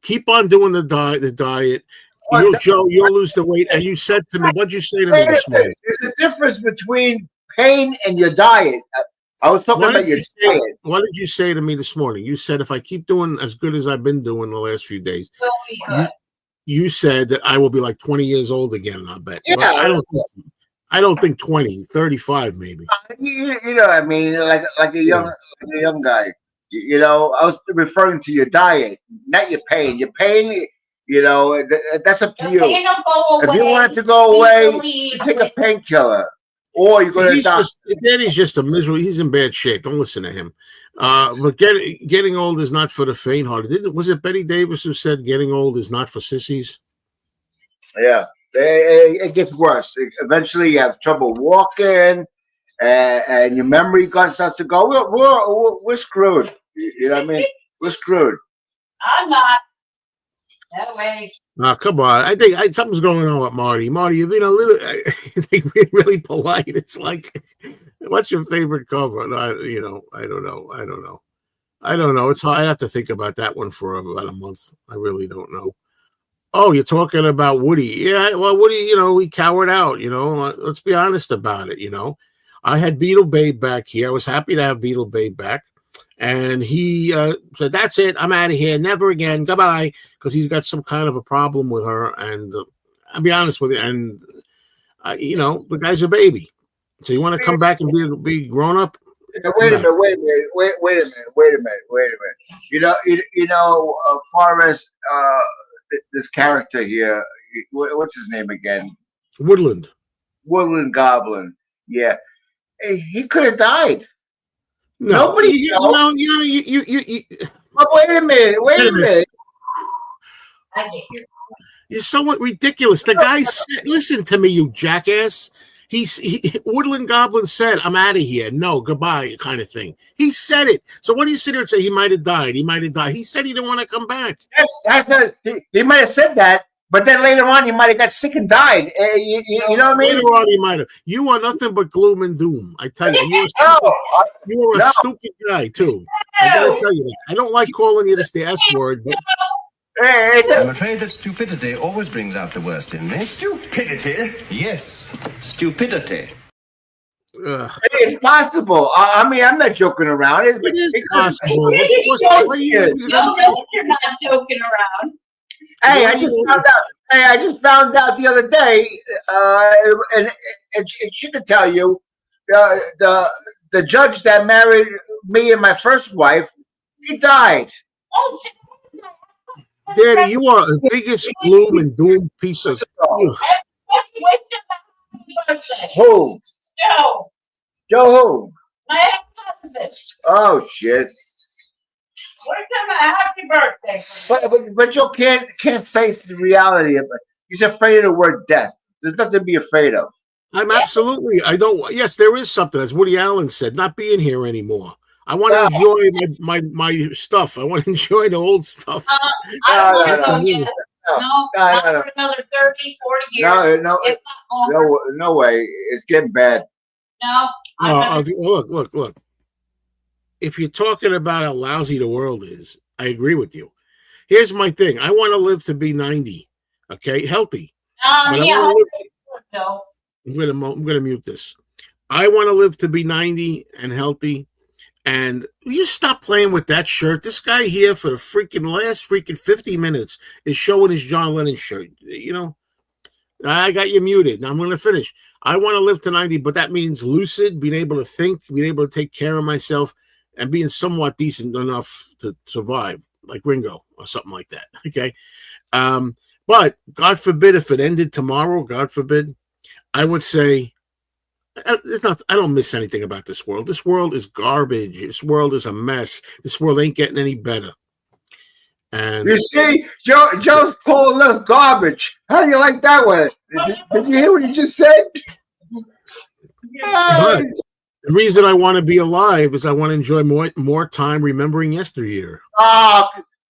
Keep on doing the diet. You'll lose the weight. And you said to me, what'd you say to me this morning? There's a difference between pain and your diet. I was talking about your diet. What did you say to me this morning? You said if I keep doing as good as I've been doing the last few days, you said that I will be like 20 years old again, I bet. Yeah, well, I don't think 20, 35 maybe. You know what I mean? Like a young guy. You know, I was referring to your diet, not your pain. Your pain, you know, that's up to you. If you want it to go away, you take a painkiller. Or you're going to die. Daddy's just a miserable. He's in bad shape. Don't listen to him. But getting old is not for the faint-hearted. Was it Betty Davis who said getting old is not for sissies? Yeah. It gets worse. Eventually, you have trouble walking, and your memory starts to go. We're screwed. You know what I mean? We're screwed. I'm not. That way. Oh, come on. I think something's going on with Marty. Marty, you've been a little really polite. It's like, what's your favorite cover? I don't know. It's hard. I have to think about that one for about a month. I really don't know. Oh, you're talking about Woody. Yeah, well, Woody, you know, we cowered out, you know. Let's be honest about it, you know. I had Beetle Babe back here. I was happy to have Beetle Babe back. And he said, that's it. I'm out of here. Never again. Goodbye. Because he's got some kind of a problem with her. And I'll be honest with you. And, you know, the guy's a baby. So you want to come back and be grown up? Wait a minute. You know, far as this character here, what's his name again? Woodland Goblin. Yeah, he could have died. No, nobody. Oh, wait a minute. You're somewhat ridiculous. The guy said, "Listen to me, you jackass." Woodland Goblin said, "I'm out of here. No, goodbye," kind of thing. He said it. So what do you sit there and say? He might have died. He said he didn't want to come back. He might have said that, but then later on, he might have got sick and died. You know what I mean? Later on, he might have. You are nothing but gloom and doom. I tell you, you are a stupid guy too. I gotta tell you that. I don't like calling you the S word, but. I'm afraid that stupidity always brings out the worst in me. Stupidity? Yes, stupidity. It's possible. I mean, I'm not joking around. It is possible. You're not joking around. Hey, I just found out the other day, and she could tell you, the judge that married me and my first wife, he died. Oh, Daddy, you are the biggest gloom and doom piece of. Who? Joe who? My ex-husband. Oh shit! What a happy birthday! But Joe can't face the reality of it. He's afraid of the word death. There's nothing to be afraid of. I'm absolutely. I don't. Yes, there is something, as Woody Allen said, not being here anymore. I want to enjoy my stuff. I want to enjoy the old stuff. I don't want to go yet. No, not for another 30, 40 years. No, if not longer. no way. It's getting bad. No. Look. If you're talking about how lousy the world is, I agree with you. Here's my thing. I want to live to be 90. Okay, healthy. But Yeah. I'm gonna mute this. I want to live to be 90 and healthy. And you stop playing with that shirt. This guy here for the last 50 minutes is showing his John Lennon shirt. You know, I got you muted. Now I'm going to finish. I want to live to 90, but that means lucid, being able to think, being able to take care of myself, and being somewhat decent enough to survive, like Ringo or something like that. Okay. But God forbid if it ended tomorrow, God forbid, I would say, I don't miss anything about this world. This world is garbage. This world is a mess. This world ain't getting any better. And you see, Joe's calling us garbage. How do you like that one? Did you hear what you just said? But the reason I want to be alive is I want to enjoy more time remembering yesteryear.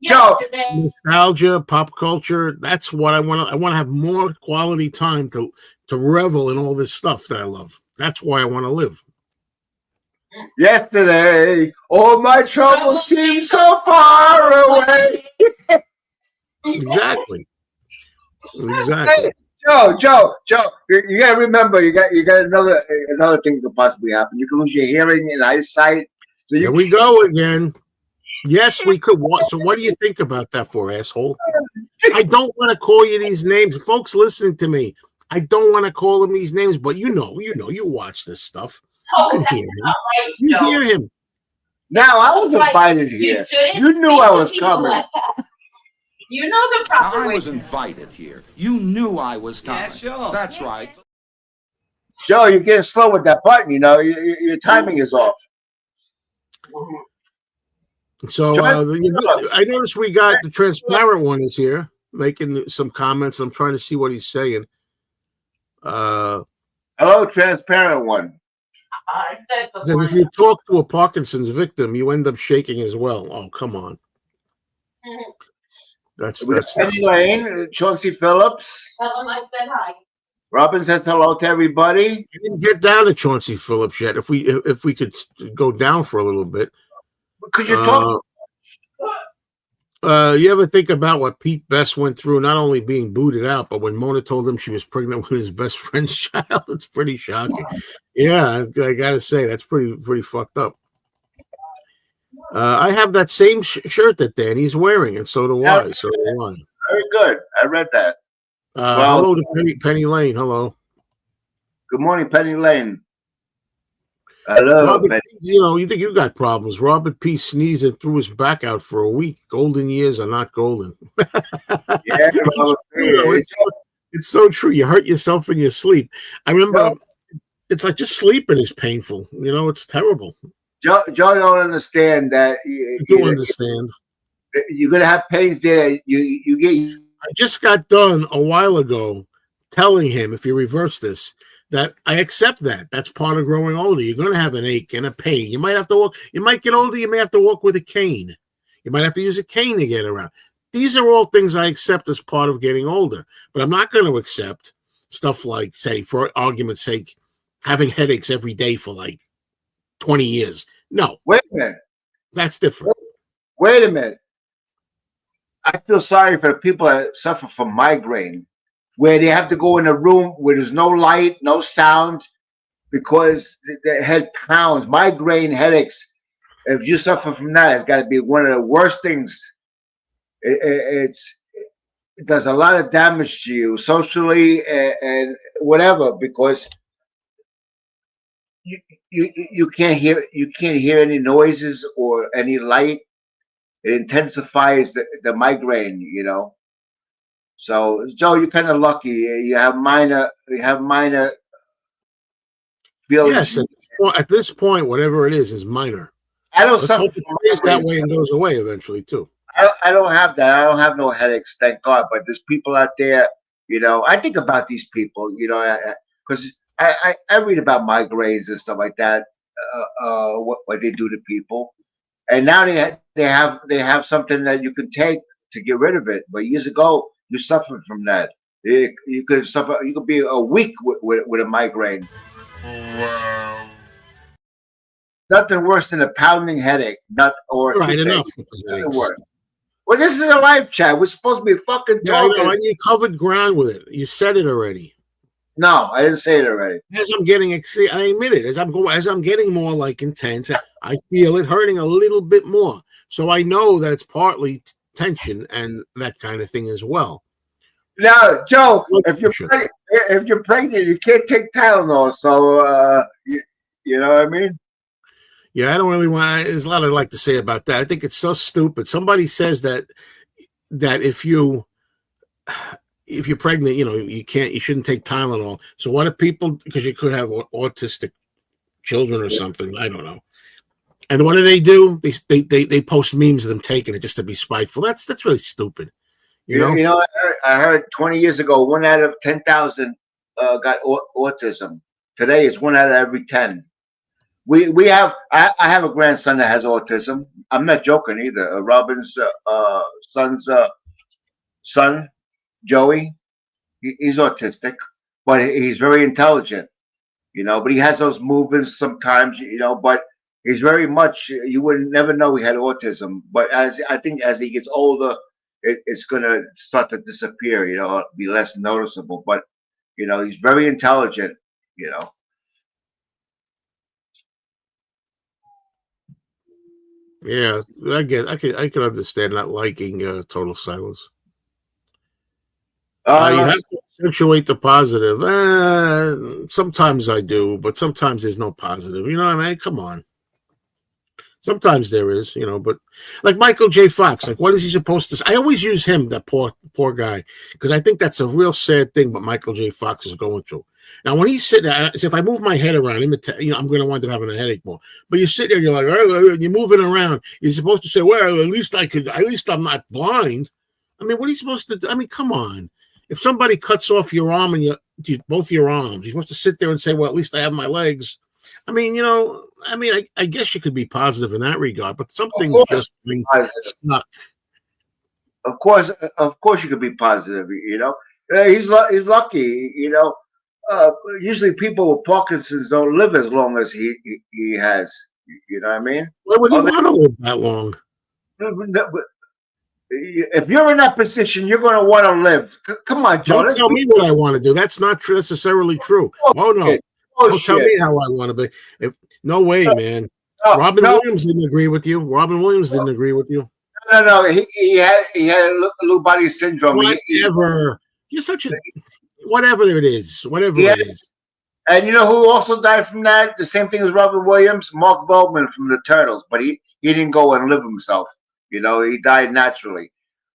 Joe, nostalgia, pop culture. That's what I want. I want to have more quality time to revel in all this stuff that I love. That's why I want to live. Yesterday, all my troubles seem so far away. Exactly. Hey, Joe, you gotta remember, you got another thing could possibly happen. You can lose your hearing and eyesight. So here we go again. Yes, we could. So what do you think about that for, asshole? I don't want to call you these names. Folks listening to me, I don't want to call them these names, but you watch this stuff. You can hear him. Right, you hear him. Now, I was invited here. You knew I was coming. Like you know the proper way. I was invited here. You knew I was coming. Yeah, sure. That's right. Joe, you're getting slow with that button. You know, your timing is off. So I noticed we got the transparent one is here making some comments. I'm trying to see what he's saying. Hello, transparent one. If you talk to a Parkinson's victim, you end up shaking as well. Oh, come on. That's Penny Lane, Chauncey Phillips. Tell him I said hi. Robin says hello to everybody. We didn't get down to Chauncey Phillips yet. If we could go down for a little bit. Could you talk? You ever think about what Pete Best went through, not only being booted out, but when Mona told him she was pregnant with his best friend's child? It's pretty shocking. Yeah, I gotta say that's pretty fucked up. I have that same shirt that Danny's wearing, and so do I. So do I. Very good. I read that. Hello to Penny Lane. Hello. Good morning, Penny Lane. Hello, Robert, Penny. You think you got problems. Robert P. sneezed and threw his back out for a week. Golden years are not golden. Yeah, it's so true. You hurt yourself in your sleep. I remember it's like just sleeping is painful. It's terrible. Joe don't understand that. I do understand. You're gonna have pains there. You get. I just got done a while ago telling him, if you reverse this, that I accept that. That's part of growing older. You're going to have an ache and a pain. You might have to walk. You might get older. You may have to walk with a cane. You might have to use a cane to get around. These are all things I accept as part of getting older. But I'm not going to accept stuff like, say, for argument's sake, having headaches every day for like 20 years. No. Wait a minute. That's different. Wait a minute. I feel sorry for the people that suffer from migraine, where they have to go in a room where there's no light, no sound, because their head pounds. Migraine headaches, if you suffer from that, it's got to be one of the worst things. It does a lot of damage to you socially and whatever, because you can't hear any noises or any light. It intensifies the migraine, So, Joe, you're kind of lucky. You have minor feelings. Yes, at this point, whatever it is minor. I don't Let's suffer hope it stays that way and goes away eventually too. I don't have that. I don't have no headaches, thank God. But there's people out there, I think about these people, because I read about migraines and stuff like that. what they do to people. And now they have something that you can take to get rid of it. But years ago, you suffered from that. You could suffer. You could be a week with a migraine. Nothing worse than a pounding headache. Or a Right, toothache. enough with the Nothing headaches. worse. Well, this is a live chat. We're supposed to be fucking Yeah, I talking. know, and you covered ground with it. You said it already. No, I didn't say it already. As I'm getting, I admit it. As I'm getting more like intense, I feel it hurting a little bit more. So I know that it's partly tension and that kind of thing as well. Now, Joe, Blood if pressure. you're pregnant, you can't take Tylenol. So you know what I mean? Yeah, I don't really want. There's a lot I'd like to say about that. I think it's so stupid. Somebody says that if you're pregnant, you shouldn't take Tylenol. So what if people, because you could have autistic children or something, I don't know. And what do? They post memes of them taking it just to be spiteful. That's really stupid. You know? I heard 20 years ago, 1 out of 10,000 got autism. Today, it's 1 out of every 10. I have a grandson that has autism. I'm not joking either. Robin's son's son, Joey, he's autistic, but he's very intelligent. But he has those movements sometimes. But he's very much. You would never know he had autism. But I think as he gets older, it's gonna start to disappear. Be less noticeable. But he's very intelligent. Yeah, I can understand not liking total silence. You have to accentuate the positive. Sometimes I do, but sometimes there's no positive. You know what I mean? Come on. Sometimes there is, but like Michael J. Fox, like what is he supposed to say? I always use him, that poor guy, because I think that's a real sad thing what Michael J. Fox is going through. Now, when he's sitting there, if I move my head around, I'm going to wind up having a headache more. But you sit there, and you're like, you're moving around. You're supposed to say, well, at least I'm not blind. I mean, what are you supposed to do? I mean, come on. If somebody cuts off your arm and both your arms, you're supposed to sit there and say, well, at least I have my legs. I mean, I guess you could be positive in that regard, but some things just stuck. Of course, you could be positive. He's lucky. Usually people with Parkinson's don't live as long as he has. You know what I mean? Why would he want to live that long? If you're in that position, you're going to want to live. Come on, Joe. Don't tell me what I want to do. That's not necessarily true. Oh no. Don't tell me how I want to be. No way, man. Robin Williams didn't agree with you. No. He had Lou body syndrome. Whatever. You're such a whatever it is. Whatever it is. And you know who also died from that? The same thing as Robin Williams, Mark Wellman from the Turtles. But he didn't go and live himself. He died naturally.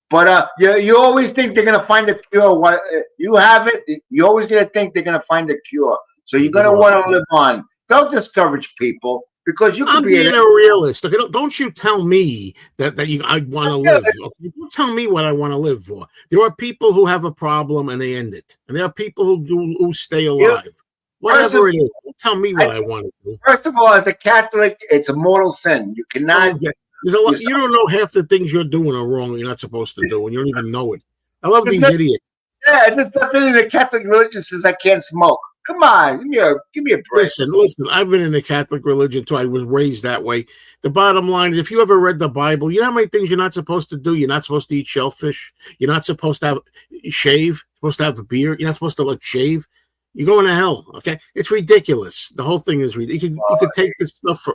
But you always think they're gonna find a cure. You have it. You always gonna think they're gonna find a cure. So you're gonna want to live on. Don't discourage people because you can be being a realist. Okay, don't you tell me that I want to live. Okay? Don't tell me what I want to live for. There are people who have a problem and they end it, and there are people who stay alive. Whatever it is, don't tell me what I want to do. First of all, as a Catholic, it's a mortal sin. You cannot. There's a lot, you don't know half the things you're doing are wrong. You're not supposed to do, and you don't even know it. I love these idiots. Yeah, there's nothing in the Catholic religion says I can't smoke. Come on, give me a break. Listen. I've been in the Catholic religion too. I was raised that way. The bottom line is, if you ever read the Bible, you know how many things you're not supposed to do. You're not supposed to eat shellfish. You're not supposed to shave. You're supposed to have a beard. You're not supposed to shave. You're going to hell. Okay, it's ridiculous. The whole thing is ridiculous. You could take this stuff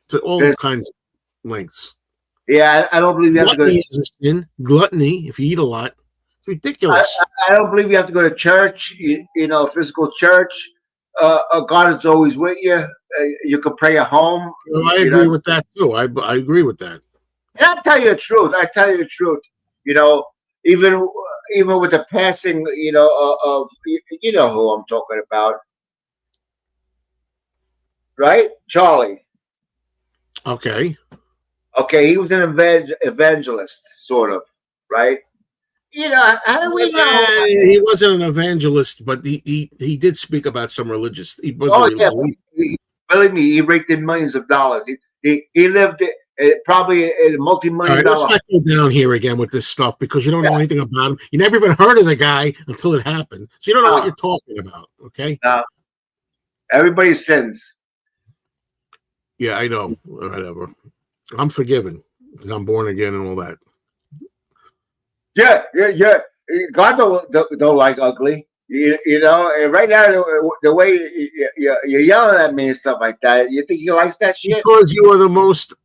to all kinds of lengths. Yeah, I don't believe you have to go to sin. Gluttony, if you eat a lot, it's ridiculous. I don't believe you have to go to church. Physical church. God is always with you. You can pray at home. Well, I agree with that too. I agree with that. And I'll tell you the truth. Even with the passing, of who I'm talking about, right? Charlie. Okay, he was an evangelist, sort of, right? How do we know? He wasn't an evangelist, but he did speak about some religious. He wasn't. believe me, he raked in millions of dollars. He lived probably a multi-million All right, let's dollar. not go down here again with this stuff because you don't know Yeah. anything about him. You never even heard of the guy until it happened. So you don't know what No. you're talking about, okay? No. Everybody sins. Yeah, I know. Whatever. I'm forgiven because I'm born again and all that. Yeah. God don't like ugly. You know, and right now the way you're yelling at me and stuff like that, you think he likes that shit? Because you are the most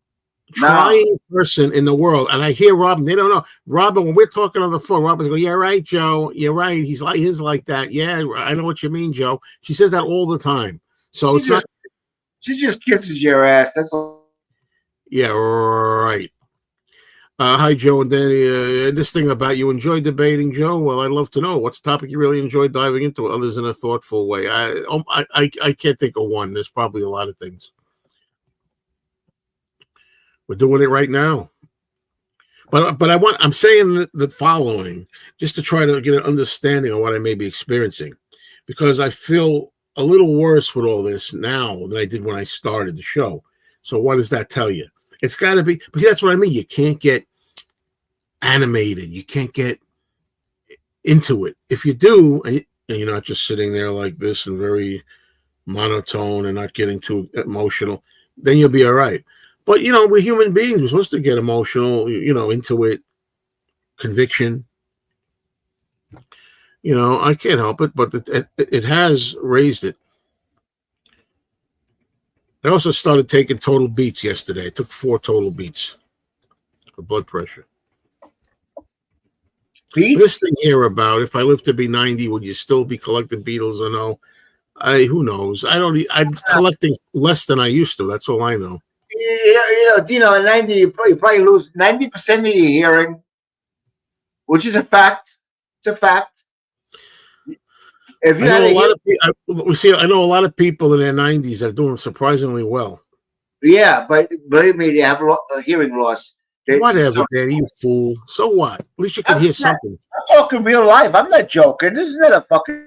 No. trying person in the world. And I hear Robin, they don't know. Robin, when we're talking on the phone, Robin's going, "Yeah, right, Joe. You're right. He's like that. Yeah, I know what you mean, Joe." She says that all the time. So She just kisses your ass. That's all. Yeah, right. Hi, Joe and Danny. This thing about you enjoy debating, Joe? Well, I'd love to know. What's a topic you really enjoy diving into, others in a thoughtful way? I can't think of one. There's probably a lot of things. We're doing it right now. But I'm saying the following just to try to get an understanding of what I may be experiencing, because I feel a little worse with all this now than I did when I started the show. So what does that tell you? It's got to be, but see, that's what I mean. You can't get animated. You can't get into it. If you do, and you're not just sitting there like this and very monotone and not getting too emotional, then you'll be all right. But, you know, we're human beings. We're supposed to get emotional, you know, into it, conviction. You know, I can't help it, but it has raised it. I also started taking total beats yesterday. I took 4 total beats for blood pressure. Beats? This thing here about if I live to be 90, would you still be collecting Beatles or no? Who knows? I'm collecting less than I used to. That's all I know. Dino, in 90, you probably lose 90% of your hearing, which is a fact. It's a fact. If you I know I know a lot of people in their 90s are doing surprisingly well. Yeah, but believe me, they have a hearing loss. Whatever, Daddy, you fool. So what? At least you can hear something. I'm talking real life. I'm not joking. This is not a fucking.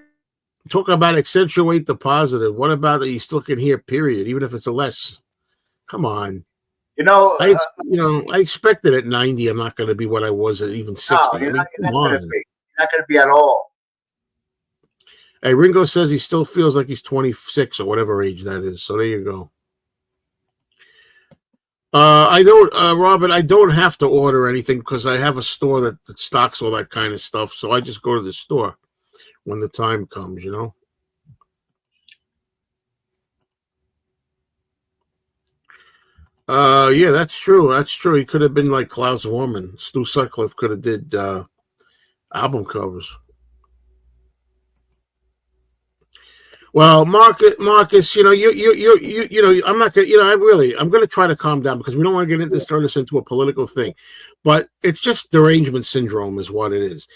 Talk about accentuate the positive. What about that you still can hear, period, even if it's a less? Come on. You know, I expected at 90 I'm not going to be what I was at even 60. No, you're not going to be at all. Hey, Ringo says he still feels like he's 26 or whatever age that is. So there you go. Robert, I don't have to order anything because I have a store that stocks all that kind of stuff. So I just go to the store when the time comes, you know. Yeah, that's true. That's true. He could have been like Klaus Vorman. Stu Sutcliffe could have did album covers. Well, Marcus, you know, you know, I'm not gonna, you know, I'm gonna try to calm down because we don't want to get into turn this into a political thing, but it's just derangement syndrome is what it is.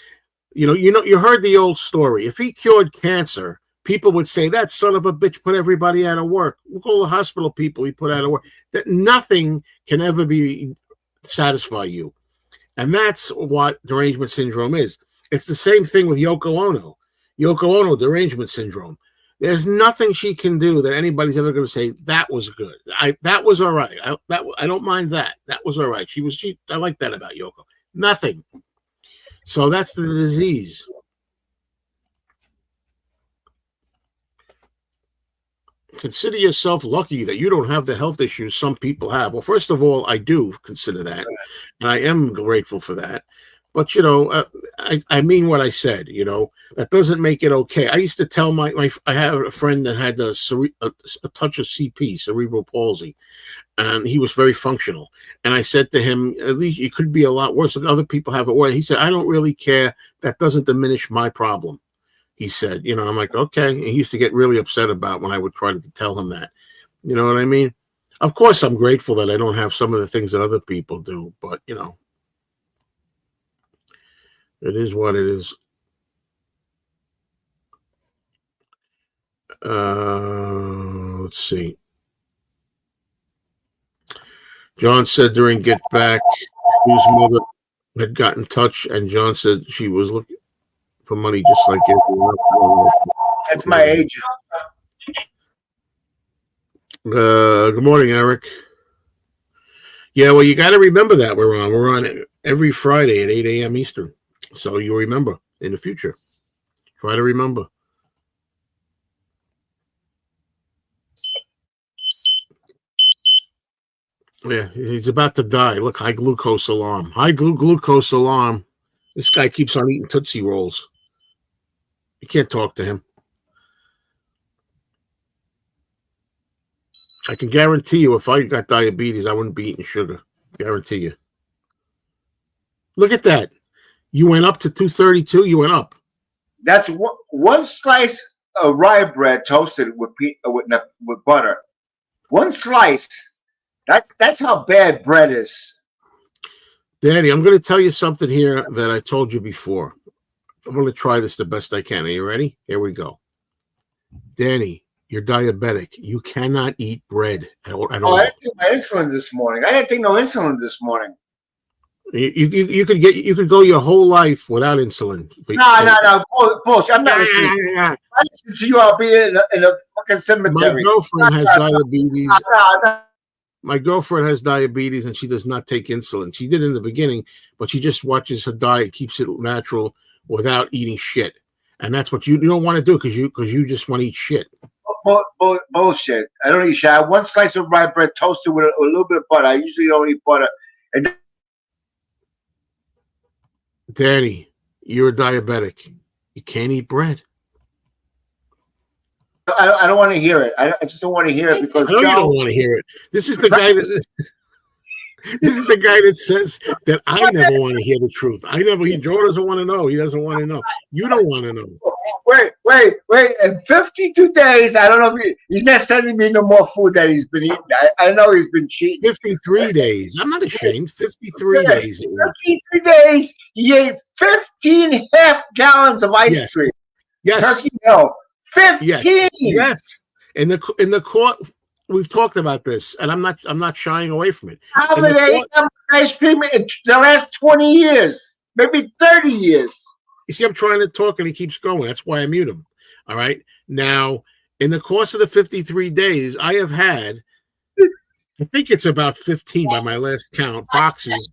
You heard the old story. If he cured cancer, people would say that son of a bitch put everybody out of work. Look at all the hospital people he put out of work. That nothing can ever satisfy you, and that's what derangement syndrome is. It's the same thing with Yoko Ono. Yoko Ono derangement syndrome. There's nothing she can do that anybody's ever going to say that was good. That was all right. I don't mind that. That was all right. I like that about Yoko. Nothing. So that's the disease. Consider yourself lucky that you don't have the health issues some people have. Well, first of all, I do consider that, and I am grateful for that. But, you know, I mean what I said, you know. That doesn't make it okay. I used to tell I have a friend that had a touch of CP, cerebral palsy, and he was very functional. And I said to him, at least it could be a lot worse. Other people have it worse. He said, I don't really care. That doesn't diminish my problem. He said, you know, I'm like, okay. And he used to get really upset about when I would try to tell him that. You know what I mean? Of course, I'm grateful that I don't have some of the things that other people do, but, you know. It is what it is. Let's see. John said during Get Back, whose mother had got in touch, and John said she was looking for money just like everyone else. That's my agent. Good morning, Eric. Yeah, well, you got to remember that we're on every Friday at 8 a.m. Eastern, so you'll remember in the future. Try to remember. Yeah, he's about to die. Look, high glucose alarm. High glucose alarm. This guy keeps on eating Tootsie Rolls. You can't talk to him. I can guarantee you if I got diabetes, I wouldn't be eating sugar. Guarantee you. Look at that. You went up to 232. You went up. That's one slice of rye bread toasted with butter. One slice. That's how bad bread is. Danny, I'm going to tell you something here that I told you before. I'm going to try this the best I can. Are you ready? Here we go. Danny, you're diabetic. You cannot eat bread at all. I didn't take my insulin this morning. I didn't take no insulin this morning. You could go your whole life without insulin. No. Bullshit. I'm not listening. I listen to you. I'll be in a fucking cemetery. My girlfriend has diabetes. My girlfriend has diabetes, and she does not take insulin. She did in the beginning, but she just watches her diet, keeps it natural without eating shit. And that's what you don't want to do because you just want to eat shit. Bullshit. I don't eat shit. I have one slice of rye bread toasted with a little bit of butter. I usually don't eat butter. And Danny, you're a diabetic. You can't eat bread. I don't want to hear it. I just don't want to hear it because I know you don't want to hear it. This is the guy that this is the guy that says that I never want to hear the truth. Joe doesn't want to know. He doesn't want to know. You don't want to know. Wait. In 52 days, I don't know if he's not sending me no more food that he's been eating. I know he's been cheating. 53 days. I'm not ashamed. 53 days. 53 days. He ate 15 half gallons of ice cream. Yes. Turkey Hill. 15. Yes. In the court, we've talked about this, and I'm not shying away from it. How many ice cream in the last 20 years? Maybe 30 years. You see, I'm trying to talk, and he keeps going. That's why I mute him. All right. Now, in the course of the 53 days, I have had, I think it's about 15 by my last count, boxes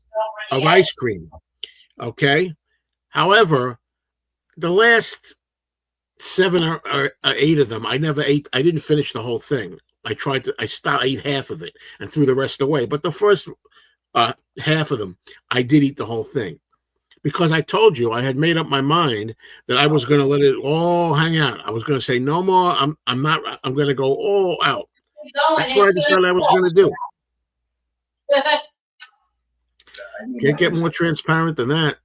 of ice cream. Okay. However, the last 7 or 8 of them, I never ate. I didn't finish the whole thing. I ate half of it and threw the rest away. But the first half of them, I did eat the whole thing because I told you I had made up my mind that I was going to let it all hang out. I was going to say no more. I'm going to go all out. That's what I decided I was going to do. Can't get more transparent than that.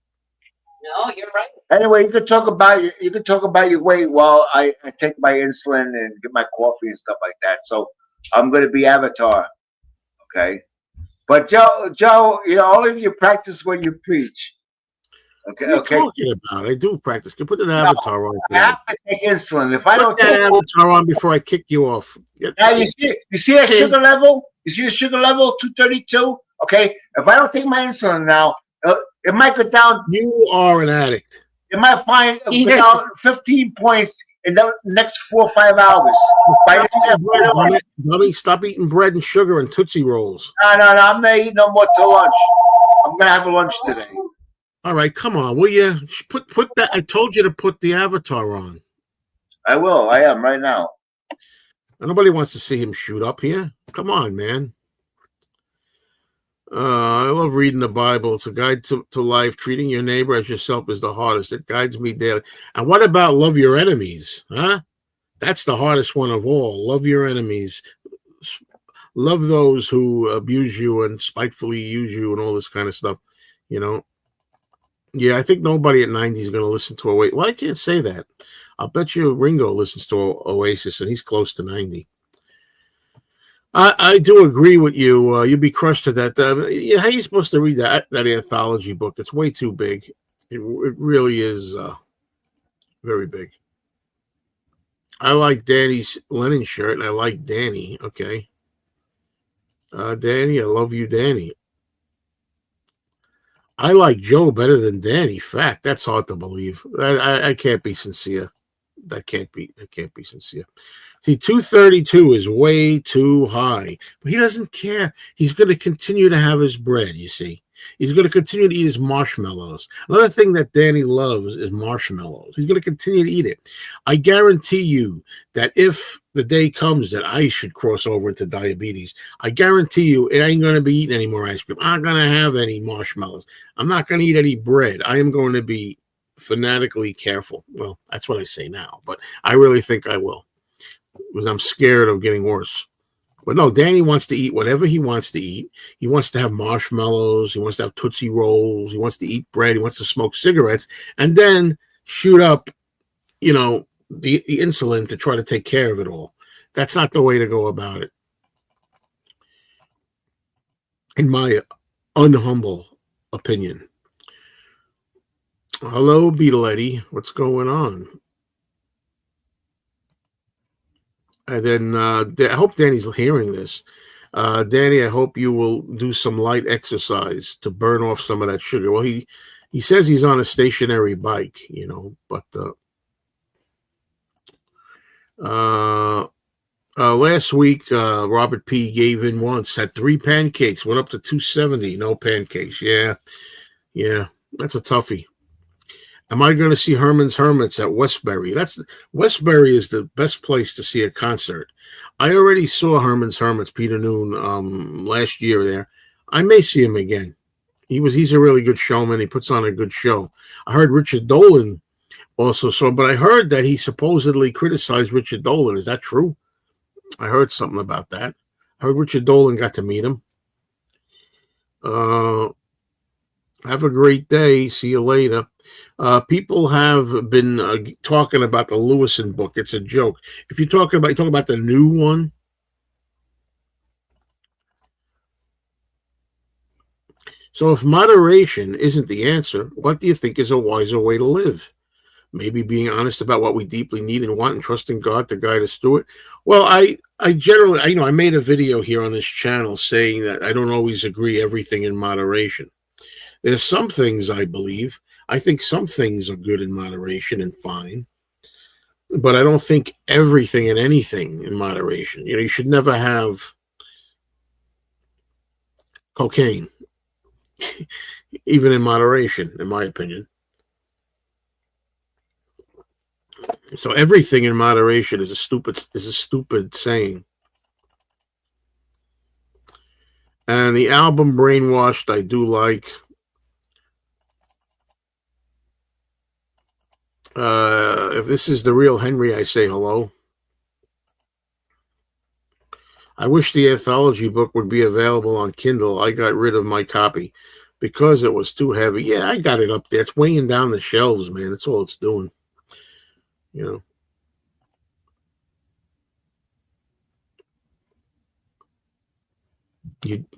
No, you're right. Anyway, you could talk about your weight while I take my insulin and get my coffee and stuff like that. So I'm going to be Avatar, okay? But Joe, all of you practice what you preach. Okay, what are you talking about? I do practice. You put an Avatar on. I have to take insulin. If I don't put that Avatar on before I kick you off. Now you see that sugar level? You see the sugar level 232? Okay, if I don't take my insulin now, it might go down. You are an addict. It might go down 15 points in the next 4 or 5 hours. Dummy, stop eating bread and sugar and Tootsie Rolls. No, I'm not eating no more till lunch. I'm gonna have a lunch today. All right, come on, will you put that? I told you to put the Avatar on. I will. I am right now. Nobody wants to see him shoot up here. Come on, man. I love reading the Bible. It's a guide to life. Treating your neighbor as yourself is the hardest. It guides me daily. And what about love your enemies? Huh? That's the hardest one of all. Love your enemies. Love those who abuse you and spitefully use you and all this kind of stuff. Yeah, I think nobody at 90 is going to listen to Oasis. Well, I can't say that. I'll bet you Ringo listens to Oasis, and he's close to 90. I do agree with you. You'd be crushed to that. How are you supposed to read that anthology book? It's way too big. It really is very big. I like Danny's Lennon shirt, and I like Danny. Okay. Danny, I love you, Danny. I like Joe better than Danny. Fact, that's hard to believe. I can't be sincere. That can't be sincere. See, 232 is way too high, but he doesn't care. He's going to continue to have his bread, you see. He's going to continue to eat his marshmallows. Another thing that Danny loves is marshmallows. He's going to continue to eat it. I guarantee you that if the day comes that I should cross over into diabetes, I guarantee you it ain't going to be eating any more ice cream. I'm not going to have any marshmallows. I'm not going to eat any bread. I am going to be fanatically careful. Well, that's what I say now, but I really think I will, because I'm scared of getting worse. But no, Danny wants to eat whatever he wants to eat. He wants to have marshmallows. He wants to have Tootsie Rolls. He wants to eat bread. He wants to smoke cigarettes and then shoot up, the insulin to try to take care of it all. That's not the way to go about it, in my unhumble opinion. Hello, Beetle Eddie. What's going on? And then I hope Danny's hearing this. Danny, I hope you will do some light exercise to burn off some of that sugar. Well, he says he's on a stationary bike, but last week, Robert P. gave in once, had 3 pancakes, went up to 270, no pancakes. Yeah, that's a toughie. Am I going to see Herman's Hermits at Westbury? Westbury is the best place to see a concert. I already saw Herman's Hermits, Peter Noon, last year there. I may see him again. He's a really good showman. He puts on a good show. I heard Richard Dolan also saw, but I heard that he supposedly criticized Richard Dolan. Is that true? I heard something about that. I heard Richard Dolan got to meet him. Have a great day. See you later. People have been talking about the Lewison book. It's a joke. If you talk about the new one. So if moderation isn't the answer, what do you think is a wiser way to live? Maybe being honest about what we deeply need and want and trusting God to guide us through it. Well, I generally, I made a video here on this channel saying that I don't always agree everything in moderation. There's some things I believe. I think some things are good in moderation and fine. But I don't think everything and anything in moderation. You should never have cocaine, even in moderation, in my opinion. So everything in moderation is a stupid saying. And the album Brainwashed I do like. If this is the real Henry, I say hello. I wish the anthology book would be available on Kindle. I got rid of my copy because it was too heavy. Yeah, I got it up there. It's weighing down the shelves, man. That's all it's doing. You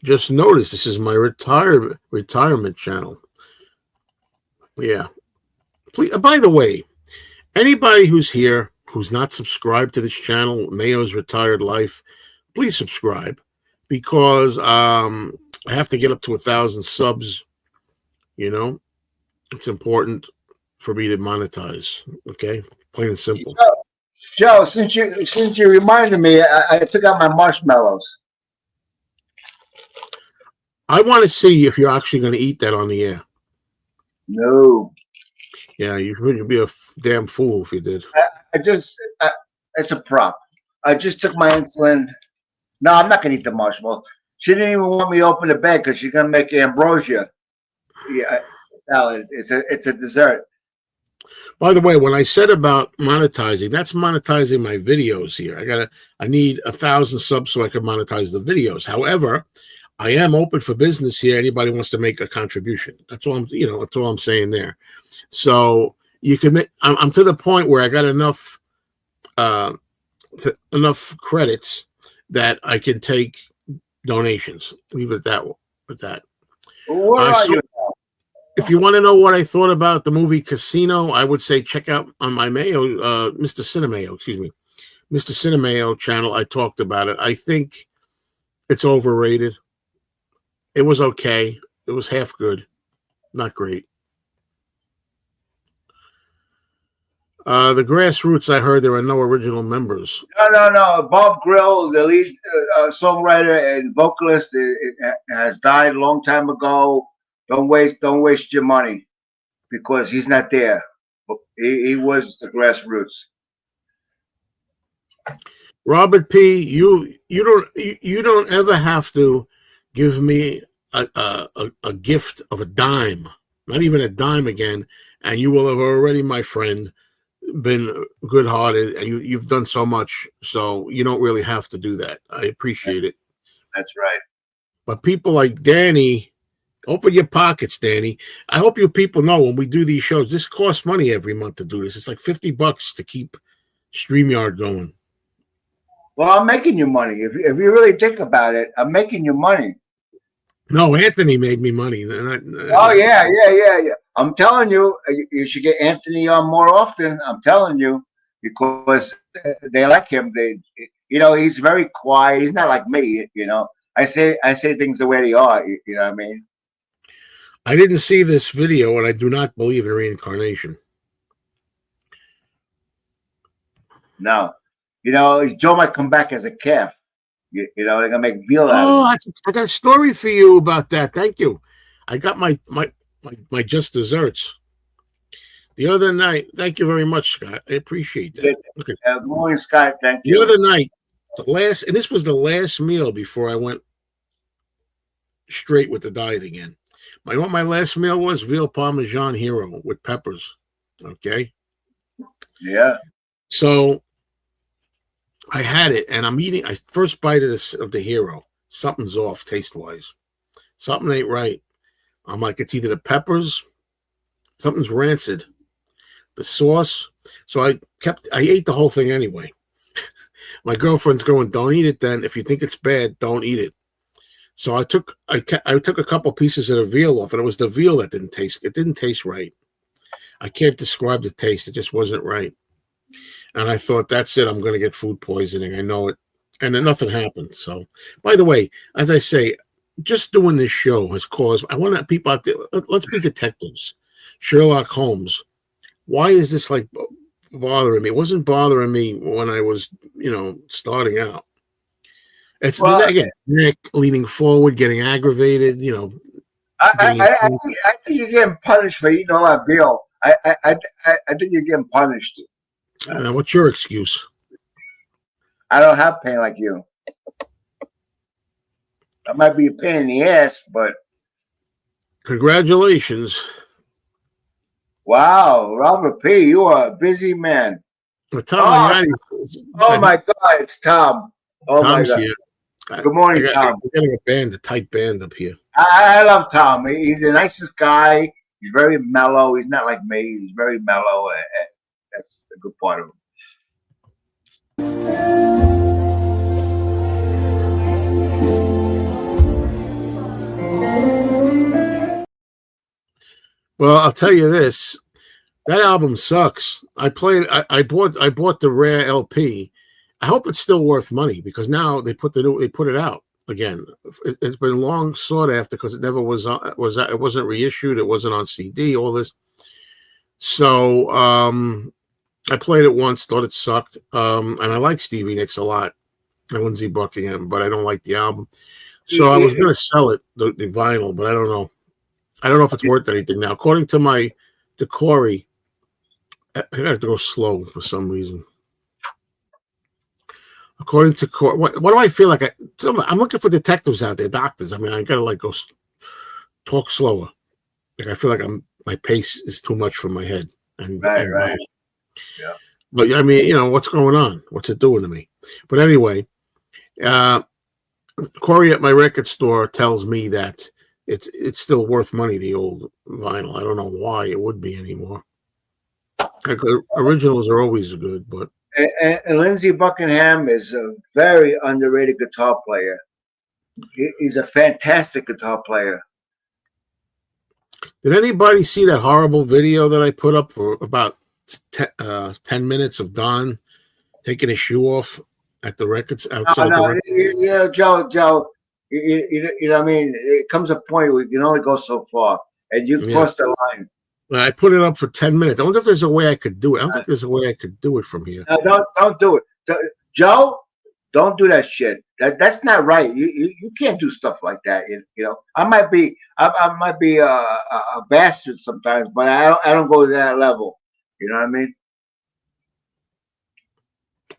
just notice this is my retirement channel. Yeah. Please, by the way, anybody who's here who's not subscribed to this channel, Mayo's Retired Life, please subscribe, because I have to get up to 1,000 subs. It's important for me to monetize. Okay, plain and simple. Joe, since you reminded me, I took out my marshmallows. I want to see if you're actually going to eat that on the air. No. Yeah, you'd be a damn fool if you did. It's a prop. I just took my insulin. No, I'm not going to eat the marshmallow. She didn't even want me to open the bag because she's going to make ambrosia. Yeah, salad. It's a dessert. By the way, when I said about monetizing, that's monetizing my videos here. I need 1,000 subs so I can monetize the videos. However, I am open for business here. Anybody wants to make a contribution. That's all that's all I'm saying there. So you can I'm to the point where I got enough credits that I can take donations. Leave it that with that. Where are you now? If you want to know what I thought about the movie Casino, I would say check out on my Mr. Cinemayo channel. I talked about it. I think it's overrated. It was okay. It was half good, not great. The Grassroots, I heard there are no original members. No. Bob Grill, the lead songwriter and vocalist, has died a long time ago. Don't waste your money because he's not there. He was the Grassroots. Robert P., you don't ever have to give me a gift of a dime, not even a dime again, and you will have already, my friend, been good-hearted, and you've done so much, so you don't really have to do that. I appreciate it. That's right. But people like Danny, open your pockets, Danny. I hope you people know when we do these shows, this costs money every month to do this. It's like $50 to keep StreamYard going. Well, I'm making you money. If you really think about it, I'm making you money. No, Anthony made me money. Oh, yeah. I'm telling you, you should get Anthony on more often. I'm telling you, because they like him. He's very quiet. He's not like me, I say things the way they are, you know what I mean? I didn't see this video, and I do not believe in reincarnation. No. Joe might come back as a calf. They're going to make veal out of it. I got a story for you about that. Thank you. I got my just desserts the other night. Thank you very much, Scott. I appreciate that. Okay. Good morning, Scott. Thank you. The other night, and this was the last meal before I went straight with the diet again. My last meal was veal Parmesan Hero with peppers. Okay. Yeah. So I had it, and I'm eating. I first bite of the Hero. Something's off taste-wise. Something ain't right. I'm like, it's either the peppers, something's rancid, the sauce. So I ate the whole thing anyway. My girlfriend's going, don't eat it then. If you think it's bad, don't eat it. So I took a couple pieces of the veal off, and it was the veal that didn't taste. It didn't taste right. I can't describe the taste. It just wasn't right. And I thought, that's it. I'm going to get food poisoning. I know it. And then nothing happened. So, by the way, as I say, just doing this show has caused, I want people out there, let's be detectives. Sherlock Holmes. Why is this like bothering me? It wasn't bothering me when I was, starting out. It's again, Nick leaning forward, getting aggravated, I think you're getting punished for eating all that veal. I think you're getting punished. What's your excuse? I don't have pain like you. That might be a pain in the ass, but congratulations. Wow, Robert P., you are a busy man. Well, Tom, oh my God, it's Tom. Oh Tom's my God. Here. Good morning, Tom. We're getting a tight band up here. I love Tom. He's the nicest guy. He's very mellow. He's not like me. He's very mellow. That's a good part of him. Well, I'll tell you this. That album sucks. I bought the rare LP. I hope it's still worth money because now they put it out again. It's been long sought after because it never it wasn't reissued. It wasn't on CD. All this. So I played it once, thought it sucked, and I like Stevie Nicks a lot and Lindsey Buckingham, but I don't like the album. So I was going to sell it, the vinyl, but I don't know. I don't know if it's worth anything now. According to Corey, I have to go slow for some reason. According to Corey, what do I feel like? I'm looking for detectives out there, doctors. I mean, I gotta go talk slower. Like I feel like my pace is too much for my head. Right. Yeah. But I mean, what's going on? What's it doing to me? But anyway, Corey at my record store tells me that it's still worth money, the old vinyl. I don't know why it would be anymore. Originals are always good, but and Lindsey Buckingham is a very underrated guitar player. He's a fantastic guitar player. Did anybody see that horrible video that I put up for about 10 minutes of Don taking his shoe off at the records outside? No, Joe. You know what I mean? It comes a point where you can only go so far, and you cross the line. I put it up for 10 minutes. I wonder if there's a way I could do it. I don't think there's a way I could do it from here. Don't do it, Joe. Don't do that shit. That's not right. You can't do stuff like that. You know, I might be a bastard sometimes, but I don't go to that level. You know what I mean?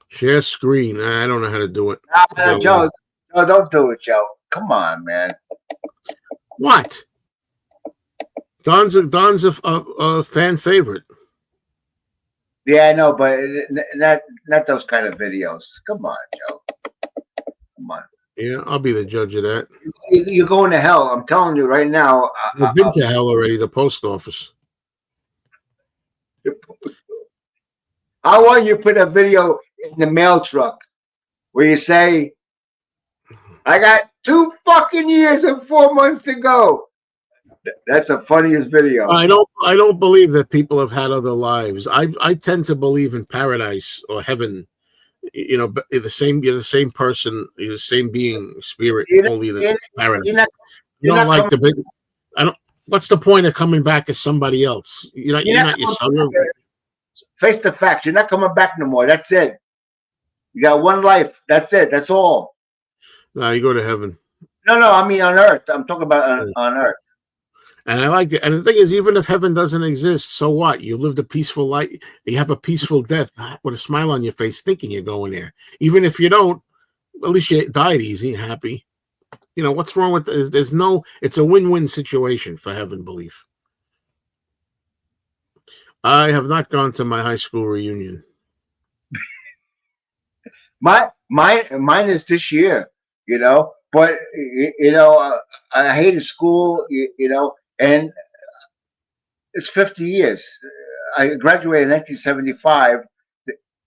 Share screen. I don't know how to do it. Joe, no, don't do it, Joe. Come on, man. What? Don's a fan favorite. Yeah, I know, but not those kind of videos. Come on, Joe. Come on. Yeah, I'll be the judge of that. You're going to hell. I'm telling you right now. I've been to hell already. The post office. I want you to put a video in the mail truck where you say, "I got 2 fucking years and 4 months to go." That's the funniest video. I don't believe that people have had other lives. I tend to believe in paradise or heaven. You know, you're the same person, you're the same being, spirit, only in paradise. You don't like the big. I don't. What's the point of coming back as somebody else? You're not your son. Face the facts. You're not coming back no more. That's it. You got one life. That's it. That's all. No, you go to heaven. No. I mean on earth. I'm talking about on earth. And I like it. And the thing is, even if heaven doesn't exist, so what? You lived a peaceful life. You have a peaceful death with a smile on your face, thinking you're going there. Even if you don't, at least you died easy, happy. You know, what's wrong with this? It's a win-win situation for heaven belief. I have not gone to my high school reunion. Mine is this year, you know, but, you know, I hated school, you know, and it's 50 years. I graduated in 1975,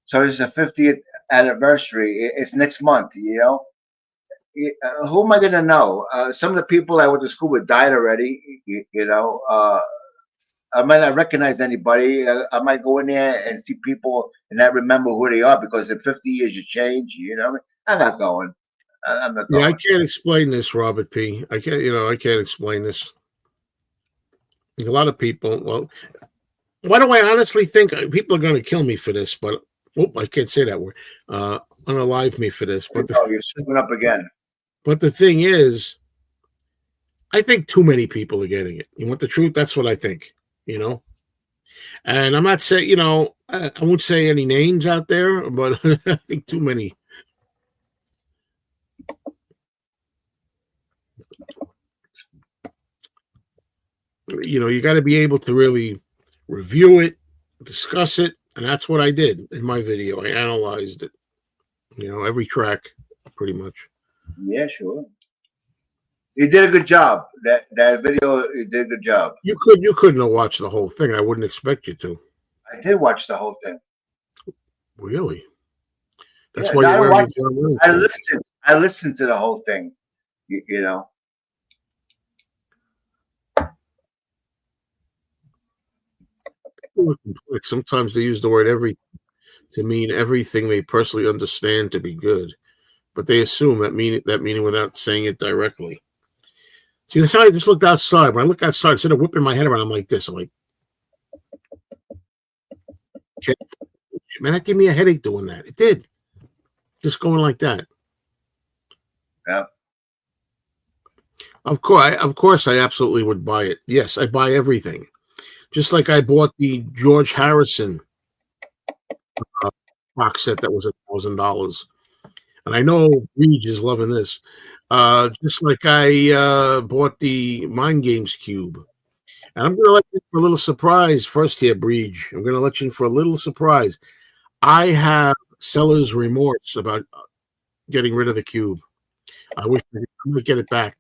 so it's the 50th anniversary. It's next month, you know. Who am I going to know? Some of the people I went to school with died already, you know. I might not recognize anybody. I might go in there and see people and not remember who they are because in 50 years you change, you know. I'm not going. I'm not going. Yeah, I can't explain this, Robert P. I can't explain this. A lot of people, well, why do I honestly think people are going to kill me for this? But I can't say that word. Unalive me for this. But you're screwing up again. But the thing is, I think too many people are getting it. You want the truth? That's what I think. You know, and I'm not saying, you know, I won't say any names out there, but I think too many. You know, you got to be able to really review it, discuss it, and that's what I did in my video. I analyzed it, you know, every track, pretty much. Yeah, sure. You did a good job. That video, you did a good job. You couldn't have watched the whole thing. I wouldn't expect you to. I did watch the whole thing. Really? That's why you're wearing your I listened to the whole thing. You know. Sometimes they use the word everything to mean everything they personally understand to be good, but they assume that meaning without saying it directly. See, that's how I just looked outside. When I look outside, instead of whipping my head around, I'm like this. I'm like, man, that gave me a headache doing that. It did. Just going like that. Yeah. Of course, I absolutely would buy it. Yes, I buy everything. Just like I bought the George Harrison box set that was $1,000. And I know Breege is loving this. Just like I bought the Mind Games Cube. And I'm going to let you in for a little surprise first here, Breege. I'm going to let you in for a little surprise. I have seller's remorse about getting rid of the cube. I wish I could get it back.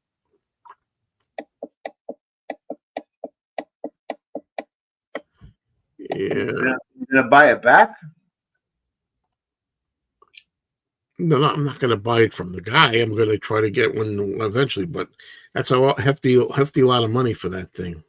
Yeah. You're gonna buy it back? No, I'm not going to buy it from the guy. I'm going to try to get one eventually, but that's a hefty lot of money for that thing.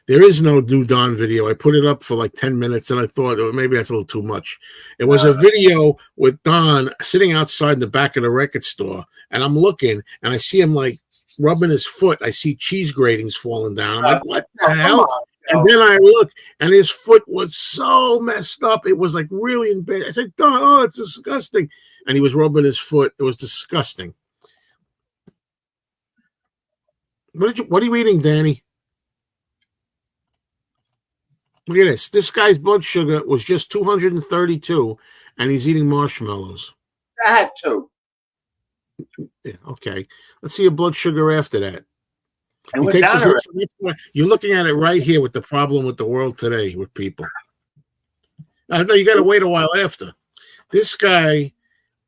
There is no new Don video. I put it up for like 10 minutes, and I thought maybe that's a little too much. It was a video with Don sitting outside the back of the record store, and I'm looking, and I see him like rubbing his foot. I see cheese gratings falling down. I'm like, what the hell? And then I look, and his foot was so messed up. It was like really in bad. I said, Don, oh, it's disgusting. And he was rubbing his foot. It was disgusting. What are you eating, Danny? Look at this. This guy's blood sugar was just 232, and he's eating marshmallows. I had two. Yeah, okay. Let's see your blood sugar after that. And went down already. You're looking at it right here with the problem with the world today with people. I know you got to wait a while after. This guy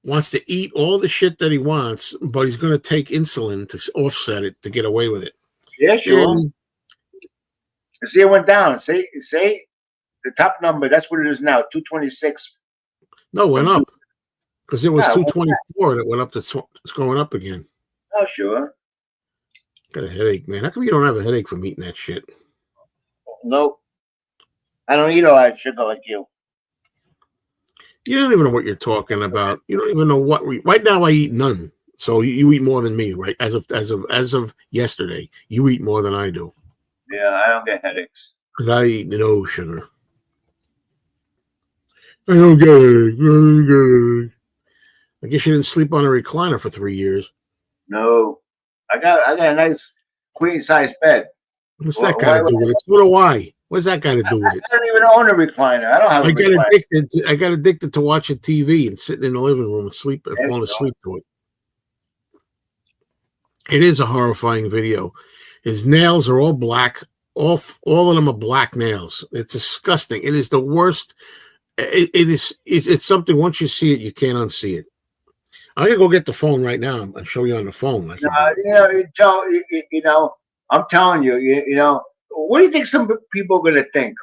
wants to eat all the shit that he wants, but he's going to take insulin to offset it to get away with it. Yeah, sure. See, it went down. See, the top number, that's what it is now, 226. No, it went up. Because it was 224 and it went up to, it's going up again. Oh, sure. Got a headache, man. How come you don't have a headache from eating that shit? Nope. I don't eat all that sugar like you. You don't even know what you're talking about. You don't even know what right now I eat none. So you eat more than me, right? As of yesterday, you eat more than I do. Yeah, I don't get headaches. Because I eat no sugar. I don't get it. I guess you didn't sleep on a recliner for 3 years. No. I got a nice queen size bed. What's that got to do with it? So do I. What's that got to do with it? I don't even own a recliner. I don't have a recliner. I got addicted to watching TV and sitting in the living room and falling asleep to it. It is a horrifying video. His nails are all black. All of them are black nails. It's disgusting. It is the worst. It's something, once you see it, you can't unsee it. I'm going to go get the phone right now and show you on the phone. Joe, I'm telling you, what do you think some people are going to think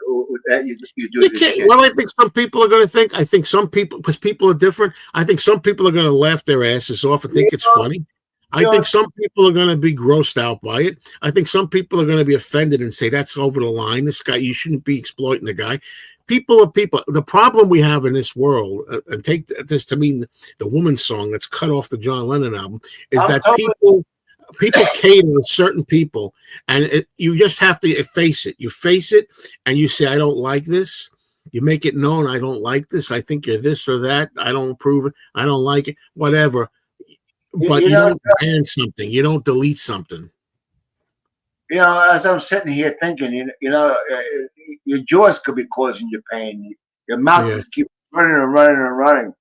that you do this shit? Well, I think some people are going to think. I think some people, because people are different, I think some people are going to laugh their asses off and think it's funny. I think some people are going to be grossed out by it. I think some people are going to be offended and say, that's over the line. This guy, you shouldn't be exploiting the guy. People are people. The problem we have in this world, and take this to mean the woman's song that's cut off the John Lennon album, is that people cater to certain people, and you just have to face it. You face it, and you say, I don't like this. You make it known, I don't like this. I think you're this or that. I don't approve it. I don't like it. Whatever. But you don't ban something. You don't delete something. As I'm sitting here thinking, your jaws could be causing you pain. Your mouth just keeps running and running and running.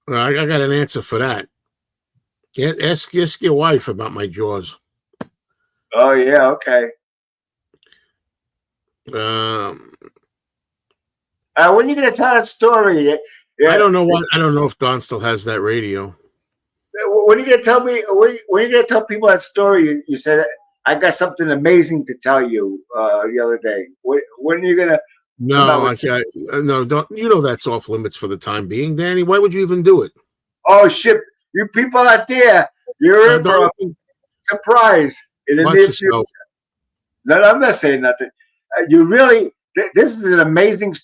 Well, I got an answer for that. Yeah, ask your wife about my jaws. Oh yeah, okay. When are you gonna tell that story? Yeah. I don't know what. I don't know if Don still has that radio. When are you gonna tell me? When are you gonna tell people that story? You said I got something amazing to tell you the other day. When are you gonna? No, no, don't. That's off limits for the time being, Danny. Why would you even do it? Oh shit! You people out there, you're in for a surprise in the near future. No, I'm not saying nothing. You really, this is an amazing.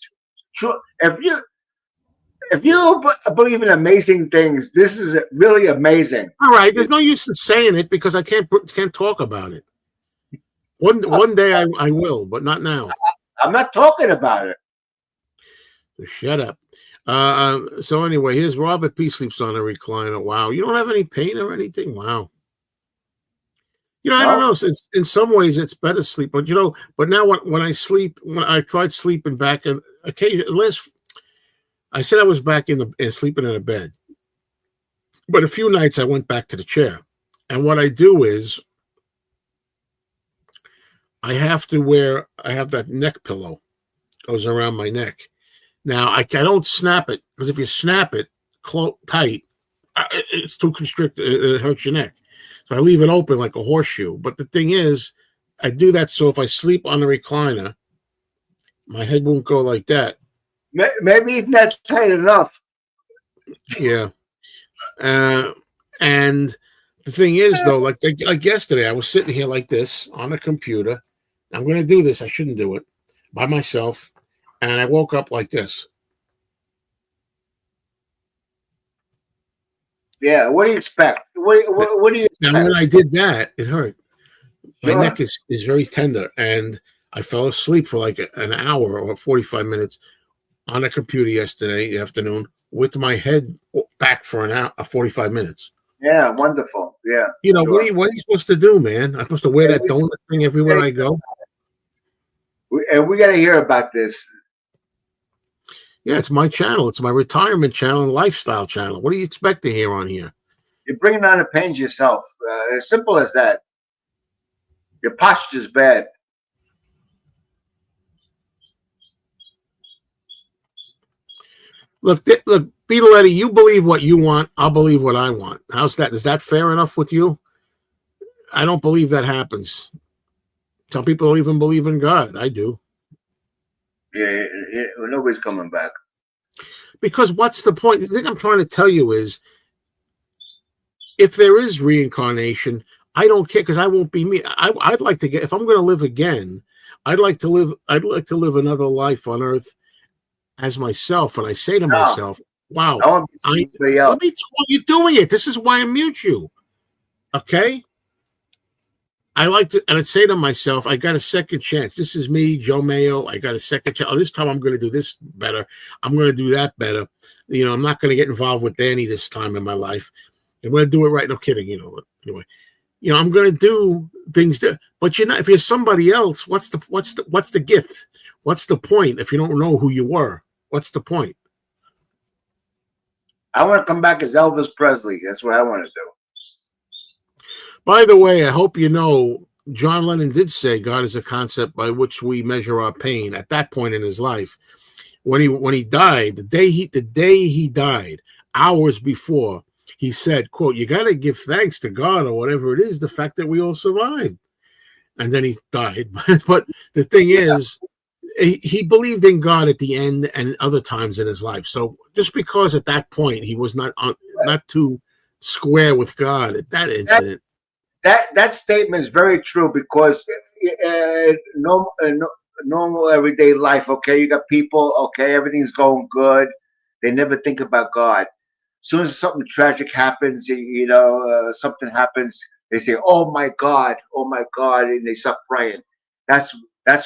If you believe in amazing things, this is really amazing. All right, there's no use in saying it because I can't talk about it. One day I will, but not now. I'm not talking about it. So shut up. So anyway, here's Robert P. sleeps on a recliner. Wow, you don't have any pain or anything? Wow. I don't know. In some ways, it's better sleep, but but now when I sleep, when I tried sleeping back, and occasionally, I said I was back sleeping in a bed, but a few nights I went back to the chair, and what I do is I have that neck pillow goes around my neck. Now I don't snap it because if you snap it tight, it's too constricted. It hurts your neck. So I leave it open like a horseshoe. But the thing is, I do that so if I sleep on the recliner, my head won't go like that. Maybe it's not tight enough. Yeah. And the thing is, though, like yesterday, I was sitting here like this on a computer. I'm going to do this. I shouldn't do it by myself. And I woke up like this. Yeah, what do you expect? What do you expect? Now, when I did that, it hurt. My neck is very tender, and I fell asleep for like an hour or 45 minutes on a computer yesterday afternoon with my head back for an hour, 45 minutes. Yeah, wonderful. Yeah. You know, Sure. what are you supposed to do, man? I'm supposed to wear that donut thing everywhere I go? And we got to hear about this. Yeah, it's my channel. It's my retirement channel and lifestyle channel. What do you expect to hear on here? You're bringing on the pains yourself. As simple as that. Your posture's bad. Look, Beetleetti, you believe what you want. I'll believe what I want. How's that? Is that fair enough with you? I don't believe that happens. Some people don't even believe in God. I do. Yeah, nobody's coming back. Because what's the point? The thing I'm trying to tell you is, if there is reincarnation, I don't care, because I won't be me. I'd like to get, if I'm going to live again, I'd like to live another life on Earth as myself. And I say to myself, wow, let me tell you doing it. This is why I mute you. Okay? I like to, and I'd say to myself, I got a second chance. This is me, Joe Mayo. I got a second chance. Oh, this time I'm going to do this better. I'm going to do that better. You know, I'm not going to get involved with Danny this time in my life. I'm going to do it right. No kidding. You know, anyway, you know, I'm going to do things that, but you're not, if you're somebody else, what's the gift? What's the point if you don't know who you were? What's the point? I want to come back as Elvis Presley. That's what I want to do. By the way, I hope you know, John Lennon did say God is a concept by which we measure our pain. At that point in his life, when he died, the day he died, hours before, he said, quote, "You got to give thanks to God or whatever it is, the fact that we all survived." And then he died. But the thing is, he believed in God at the end and other times in his life. So just because at that point he was not too square with God at that incident. That statement is very true, because normal everyday life, okay, you got people, okay, everything's going good. They never think about God. As soon as something tragic happens, you know, something happens, they say, oh my God, and they start praying. That's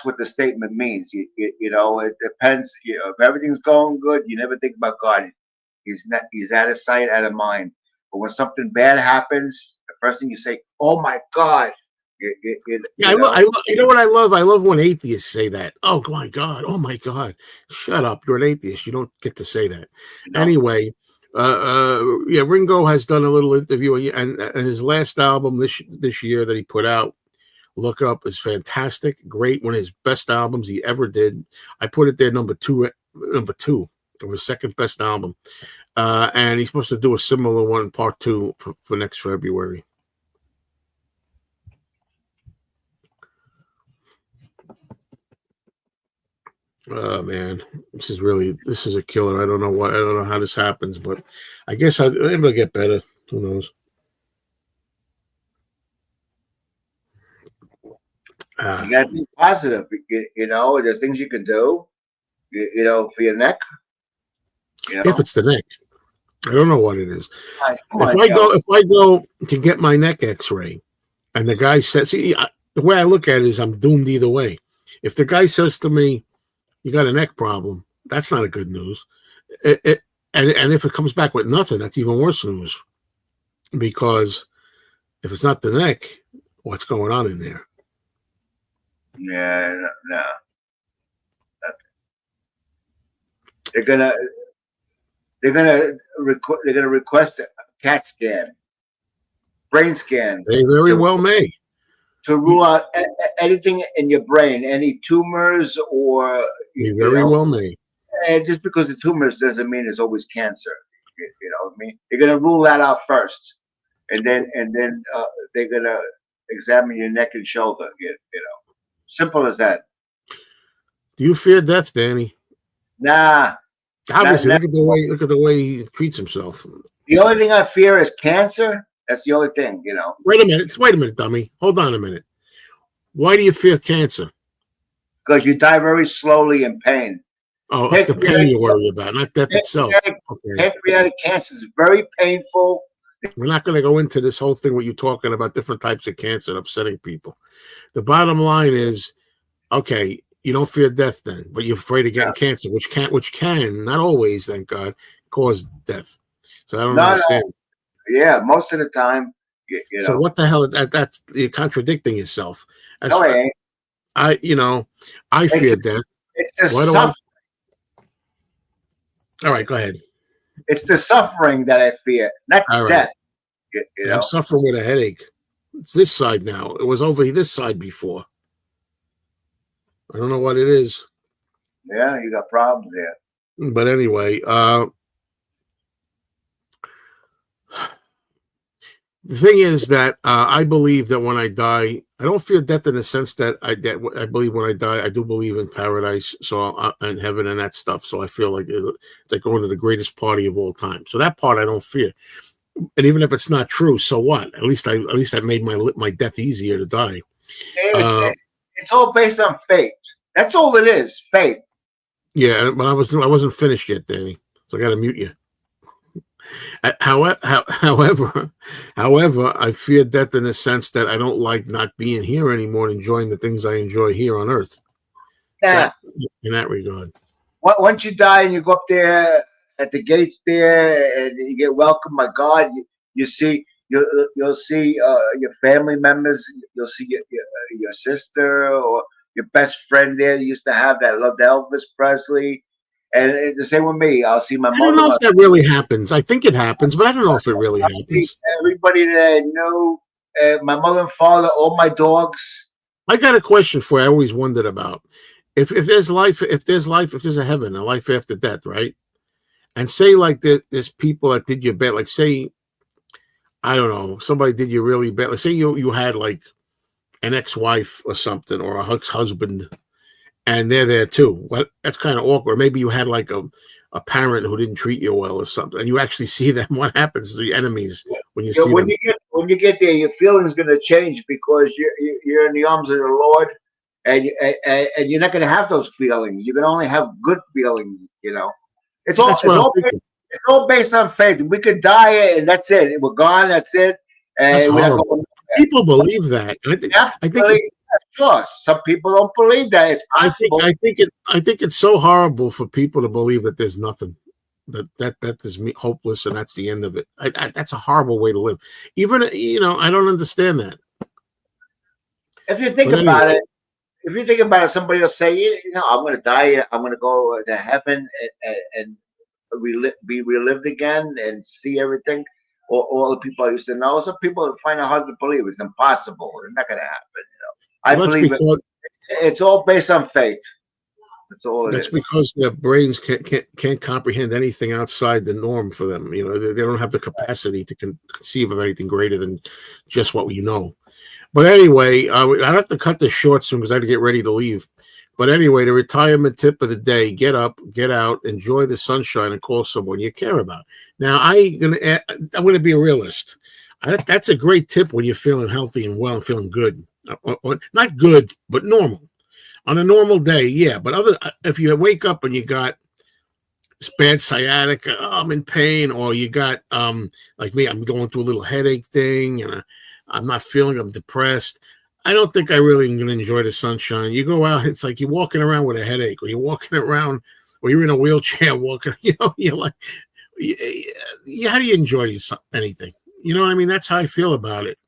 what the statement means. You know, it depends. You know, if everything's going good, you never think about God. He's out of sight, out of mind. But when something bad happens, the first thing you say, "Oh my God!" You know what I love? I love when atheists say that. Oh my God! Oh my God! Shut up! You're an atheist. You don't get to say that. No. Anyway, yeah, Ringo has done a little interview, and his last album this year that he put out, Look Up, is fantastic. Great, one of his best albums he ever did. I put it there number two. It was second best album. And he's supposed to do a similar one, part 2, for next February. Oh man, this is a killer. I don't know how this happens, but I guess it'll get better. Who knows? You gotta be positive. You know, there's things you can do. You know, for your neck. You know? If it's the neck. I don't know what it is. If I go to get my neck X-ray, and the guy says, see, the way I look at it is I'm doomed either way. If the guy says to me, "You got a neck problem," that's not a good news. And if it comes back with nothing, that's even worse news. Because if it's not the neck, what's going on in there? Yeah, no. They're gonna request a CAT scan, brain scan. They very well may, to rule out anything in your brain, any tumors or. They very well may. And just because the tumors doesn't mean it's always cancer. You know what I mean? They're gonna rule that out first, and then they're gonna examine your neck and shoulder. You know, simple as that. Do you fear death, Danny? Nah. Obviously, look at the way he treats himself. The only thing I fear is cancer. That's the only thing, you know. Wait a minute, dummy. Hold on a minute. Why do you fear cancer? Because you die very slowly in pain. Oh, it's the pain you worry about, not death itself. Okay. Pancreatic cancer is very painful. We're not going to go into this whole thing where you're talking about different types of cancer and upsetting people. The bottom line is, Okay, you don't fear death then, but you're afraid of getting cancer, which can not always, thank God, cause death. So I don't No, understand. yeah, most of the time, you So know. what the hell? That's you're contradicting yourself. No, it ain't. I It's fear just, death. it's the Why do I? suffering. All right, go ahead. It's the suffering that I fear, not All right. death. You Yeah, I'm know. suffering with a headache. It's this side now. It was over this side before. I don't know what it is. Yeah, you got problems there. But anyway, the thing is that I believe that when I die, I don't fear death in the sense that I believe when I die, I do believe in paradise, so in heaven and that stuff. So I feel like it's like going to the greatest party of all time. So that part I don't fear. And even if it's not true, so what? At least I made my death easier to die. It's all based on faith. That's all it is, faith. Yeah, but I wasn't finished yet, Danny. So I got to mute you. However, I fear death in the sense that I don't like not being here anymore and enjoying the things I enjoy here on Earth. Nah, In that regard. once you die and you go up there at the gates there and you get welcomed by God, you see you'll see your family members. You'll see your sister or your best friend there you used to have that loved Elvis Presley. And the same with me. I'll see my I don't know mother. if that really happens. I think it happens, but I don't know if it really I'll see happens. everybody that I know, my mother and father, all my dogs. I got a question for you. I always wondered about if there's life, if there's a heaven, a life after death, right? And say like there's people that did you bad, like say I don't know, somebody did you really bad. Like say you had like an ex-wife or something or a ex-husband, and they're there too. Well, that's kind of awkward. Maybe you had like a parent who didn't treat you well or something, and you actually see them. What happens to the enemies when you see them? When you get there, your feelings going to change because you're in the arms of the Lord, and you're not going to have those feelings. You're going to only have good feelings. You know, it's all That's what I'm thinking. it's all based on faith. We could die and that's it. We're gone. That's it. That's And we're not horrible. going. People believe that. And I think Sure. Some people don't believe that it's possible. I think it's so horrible for people to believe that there's nothing, that is hopeless and that's the end of it. That's a horrible way to live. Even I don't understand that. If you think about it, somebody will say, I'm going to die. I'm going to go to heaven and be relived again and see everything. Or all the people I used to know. Some people find it hard to believe. It's impossible. It's not going to happen. I believe it's all based on faith. That's all it is. That's because their brains can't comprehend anything outside the norm for them. They don't have the capacity to conceive of anything greater than just what we know. But anyway, I have to cut this short soon because I have to get ready to leave. But anyway, the retirement tip of the day: get up, get out, enjoy the sunshine, and call someone you care about. Now, I'm gonna be a realist. That's a great tip when you're feeling healthy and well and feeling good. Not good, but normal. On a normal day, yeah. But if you wake up and you got bad sciatica, I'm in pain, or you got like me, I'm going through a little headache thing, and I'm not feeling, I'm depressed. I don't think I really am going to enjoy the sunshine. You go out, it's like you're walking around with a headache, or you're walking around, or you're in a wheelchair walking. You're like, how do you enjoy anything? You know what I mean? That's how I feel about it.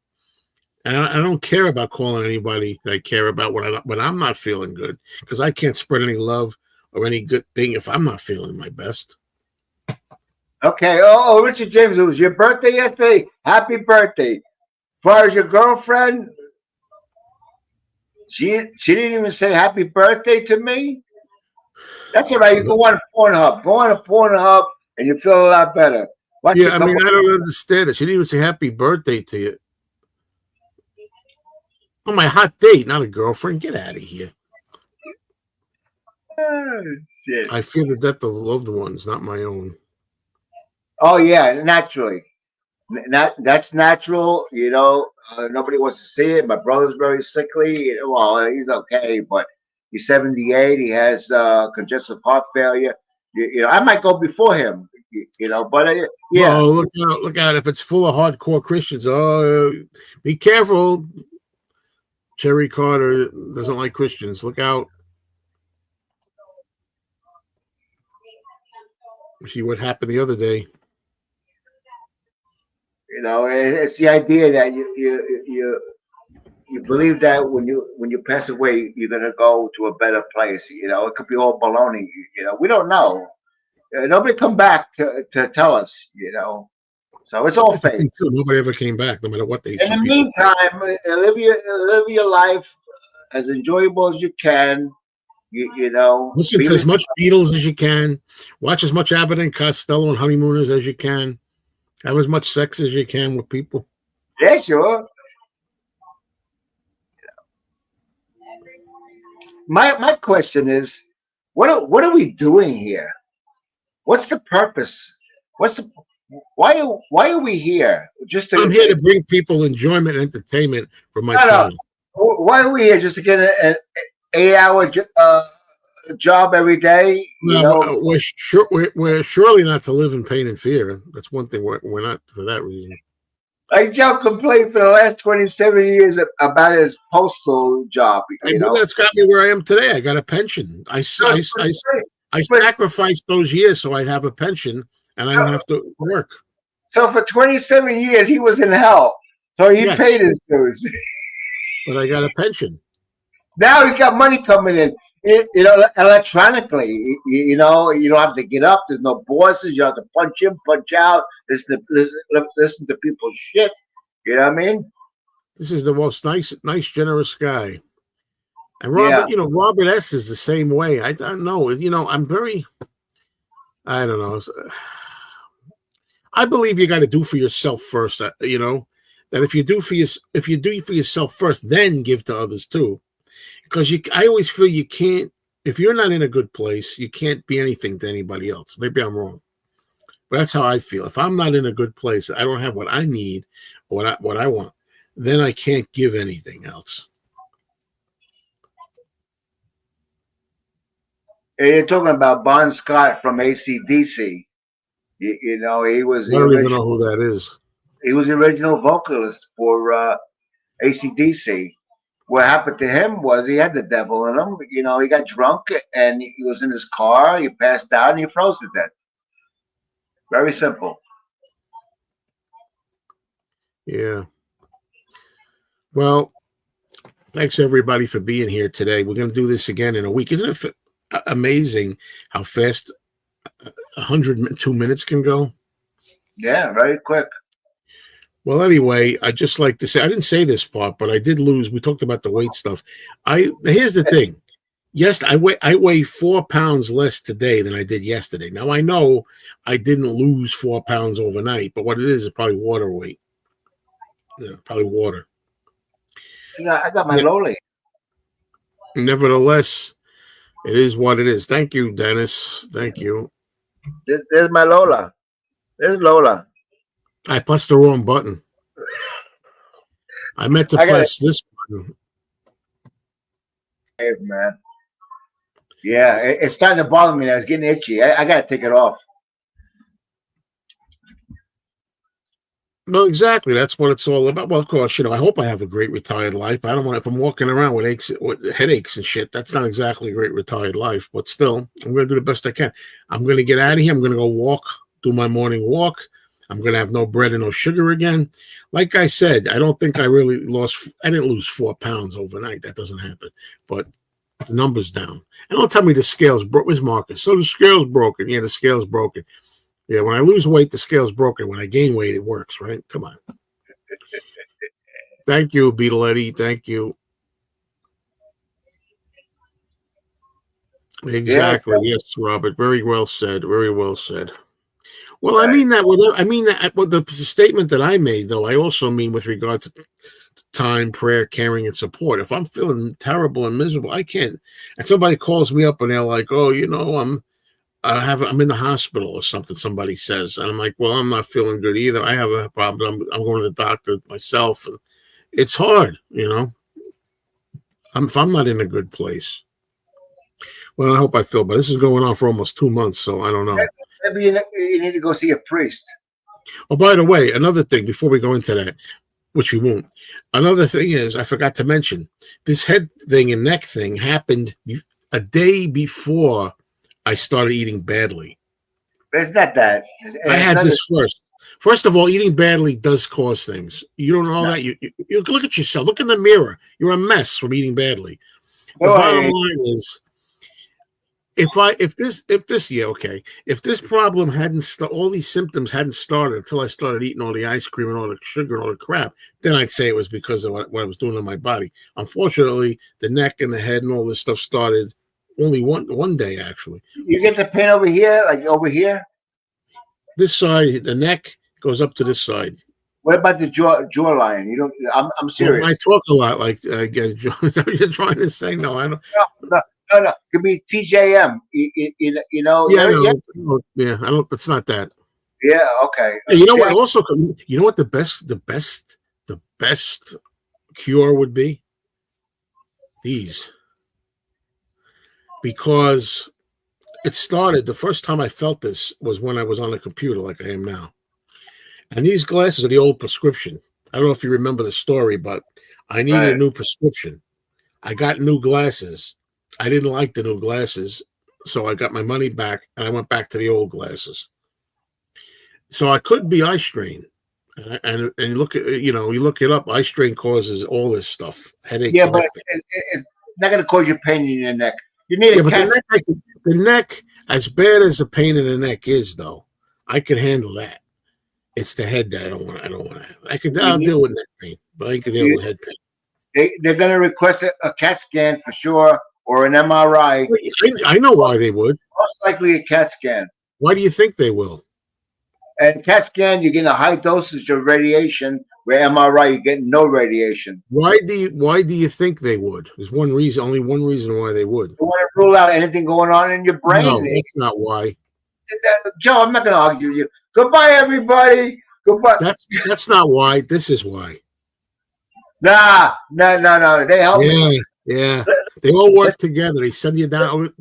And I don't care about calling anybody that I care about when I'm not feeling good, because I can't spread any love or any good thing if I'm not feeling my best. Okay. Oh, Richard James, it was your birthday yesterday. Happy birthday. As far as your girlfriend, she didn't even say happy birthday to me. That's all right. You go on Pornhub. Go on to Pornhub, and you feel a lot better. I don't understand it. She didn't even say happy birthday to you. On my hot date, not a girlfriend. Get out of here. Oh, shit. I feel the death of loved ones, not my own. Oh yeah, naturally. That's natural. Nobody wants to see it. My brother's very sickly. Well, he's okay, but he's 78. He has congestive heart failure. I might go before him. But yeah. Oh, look out! If it's full of hardcore Christians, be careful. Cherry Carter doesn't like Christians. Look out. See what happened the other day. You know, it's the idea that you believe that when you pass away, you're gonna go to a better place. You know, it could be all baloney. You know, we don't know. Nobody come back to tell us. You know, so it's all That's the fake. thing, too. Nobody ever came back, no matter what they In said. the meantime, live your life as enjoyable as you can. You know, Listen to as much Beatles as you can. Watch as much Abbott and Costello and Honeymooners as you can. Have as much sex as you can with people. Yeah, sure. My question is, what are we doing here? What's the purpose? Why are we here? Just to, I'm here to bring people enjoyment and entertainment for my no. channel. Why are we here? Just to get an 8-hour job every day? You know, We're surely not to live in pain and fear. That's one thing. We're not for that reason. like Joe complained for the last 27 years about his postal job. You know, That's got me where I am today. I got a pension. I sacrificed those years so I'd have a pension and I don't have to work. So for 27 years he was in hell. So he paid his dues. But I got a pension. Now he's got money coming in. You know, electronically. You know, you don't have to get up. There's no bosses. You don't have to punch in, punch out. Listen to people's shit. You know what I mean? This is the most nice, generous guy. And Robert, you know, Robert S. is the same way. I don't know. You know, I don't know. I believe you got to do for yourself first. You know, that if you do for yourself first, then give to others too. Because I always feel you can't. If you're not in a good place, you can't be anything to anybody else. Maybe I'm wrong, but that's how I feel. If I'm not in a good place, I don't have what I need, or what I want, then I can't give anything else. You're talking about Bon Scott from AC/DC. You know, he was. I don't even know who that is. He was the original vocalist for AC/DC. What happened to him was he had the devil in him. You know, he got drunk and he was in his car. He passed out and he froze to death. Very simple. Yeah. Well, thanks everybody for being here today. We're going to do this again in a week. Isn't it amazing how fast 102 minutes can go? Yeah, very quick. Well, anyway, I'd just like to say, I didn't say this part, but I did lose. We talked about the weight stuff. Here's the thing. Yes, I weigh 4 pounds less today than I did yesterday. Now, I know I didn't lose 4 pounds overnight, but what it is probably water weight. Yeah, probably water. Yeah, I got my lolly. Nevertheless, it is what it is. Thank you, Dennis. Thank you. There's my Lola. There's Lola. I pressed the wrong button. I meant to press this button. Hey, man. Yeah, it's starting to bother me. I was getting itchy. I got to take it off. Well, exactly. That's what it's all about. Well, of course, you know, I hope I have a great retired life. I don't want, if I'm walking around with headaches and shit, that's not exactly a great retired life. But still, I'm going to do the best I can. I'm going to get out of here. I'm going to go walk, do my morning walk. I'm going to have no bread and no sugar again. Like I said, I don't think I didn't lose 4 pounds overnight. That doesn't happen. But the number's down. And don't tell me the scale's broke. Where's Marcus? So the scale's broken. Yeah, the scale's broken. Yeah, when I lose weight, the scale's broken. When I gain weight, it works, right? Come on. Thank you, Beetle Eddie. Thank you. Exactly. Yeah. Yes, Robert. Very well said. Very well said. Well, I mean that with the statement that I made, though, I also mean with regard to time, prayer, caring, and support. If I'm feeling terrible and miserable, I can't. And somebody calls me up and they're like, "Oh, you know, I'm in the hospital or something." Somebody says, and I'm like, "Well, I'm not feeling good either. I have a problem. I'm going to the doctor myself, and it's hard, you know. If I'm not in a good place." Well, I hope I feel, but this is going on for almost 2 months, so I don't know. Maybe you need to go see a priest. Oh, by the way, another thing before we go into that, which we won't. Another thing is, I forgot to mention, this head thing and neck thing happened a day before I started eating badly. It's not that. I had this first. First of all, eating badly does cause things. You don't know that. You look at yourself. Look in the mirror. You're a mess from eating badly. The bottom line is, if this problem hadn't all these symptoms hadn't started until I started eating all the ice cream and all the sugar and all the crap, then I'd say it was because of what I was doing to my body. Unfortunately, the neck and the head and all this stuff started only one day, actually. You get the pain over here, like over here? This side, the neck goes up to this side. What about the jawline? You don't. I'm serious. Well, I talk a lot like you're trying to say. No, I don't. No. It could be TJM. You know. Yeah, I don't. It's not that. Yeah. Okay. Hey, you know what? Also, you know what the best cure would be? These, because it started. The first time I felt this was when I was on a computer, like I am now. And these glasses are the old prescription. I don't know if you remember the story, but I needed a new prescription. I got new glasses. I didn't like the new glasses, so I got my money back, and I went back to the old glasses. So I could be eye strain, and you look at you look it up. Eye strain causes all this stuff, headache. Yeah, but it's not going to cause you pain in your neck. You need a CAT. The neck, as bad as the pain in the neck is, though, I can handle that. It's the head that I don't want. I'll deal with neck pain, but I can deal with head pain. They're going to request a CAT scan for sure, or an MRI. I know why they would. Most likely a CAT scan. Why do you think they will? And CAT scan, you're getting a high dosage of radiation, where MRI, you're getting no radiation. Why do you think they would? There's one reason, only one reason why they would. You want to rule out anything going on in your brain? No, that's not why. Joe, I'm not going to argue with you. Goodbye, everybody. Goodbye. That's not why. This is why. No. They help me. Yeah. They all work together. They send you down.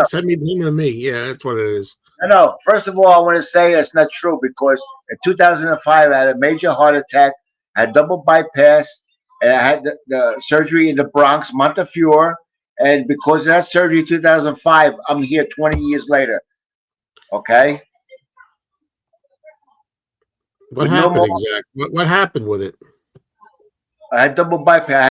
Send me to me. Yeah, that's what it is. No. First of all, I want to say it's not true, because in 2005, I had a major heart attack. I had double bypass, and I had the surgery in the Bronx, Montefiore. And because of that surgery in 2005, I'm here 20 years later. Okay? What happened exactly? What happened with it? I had double bypass.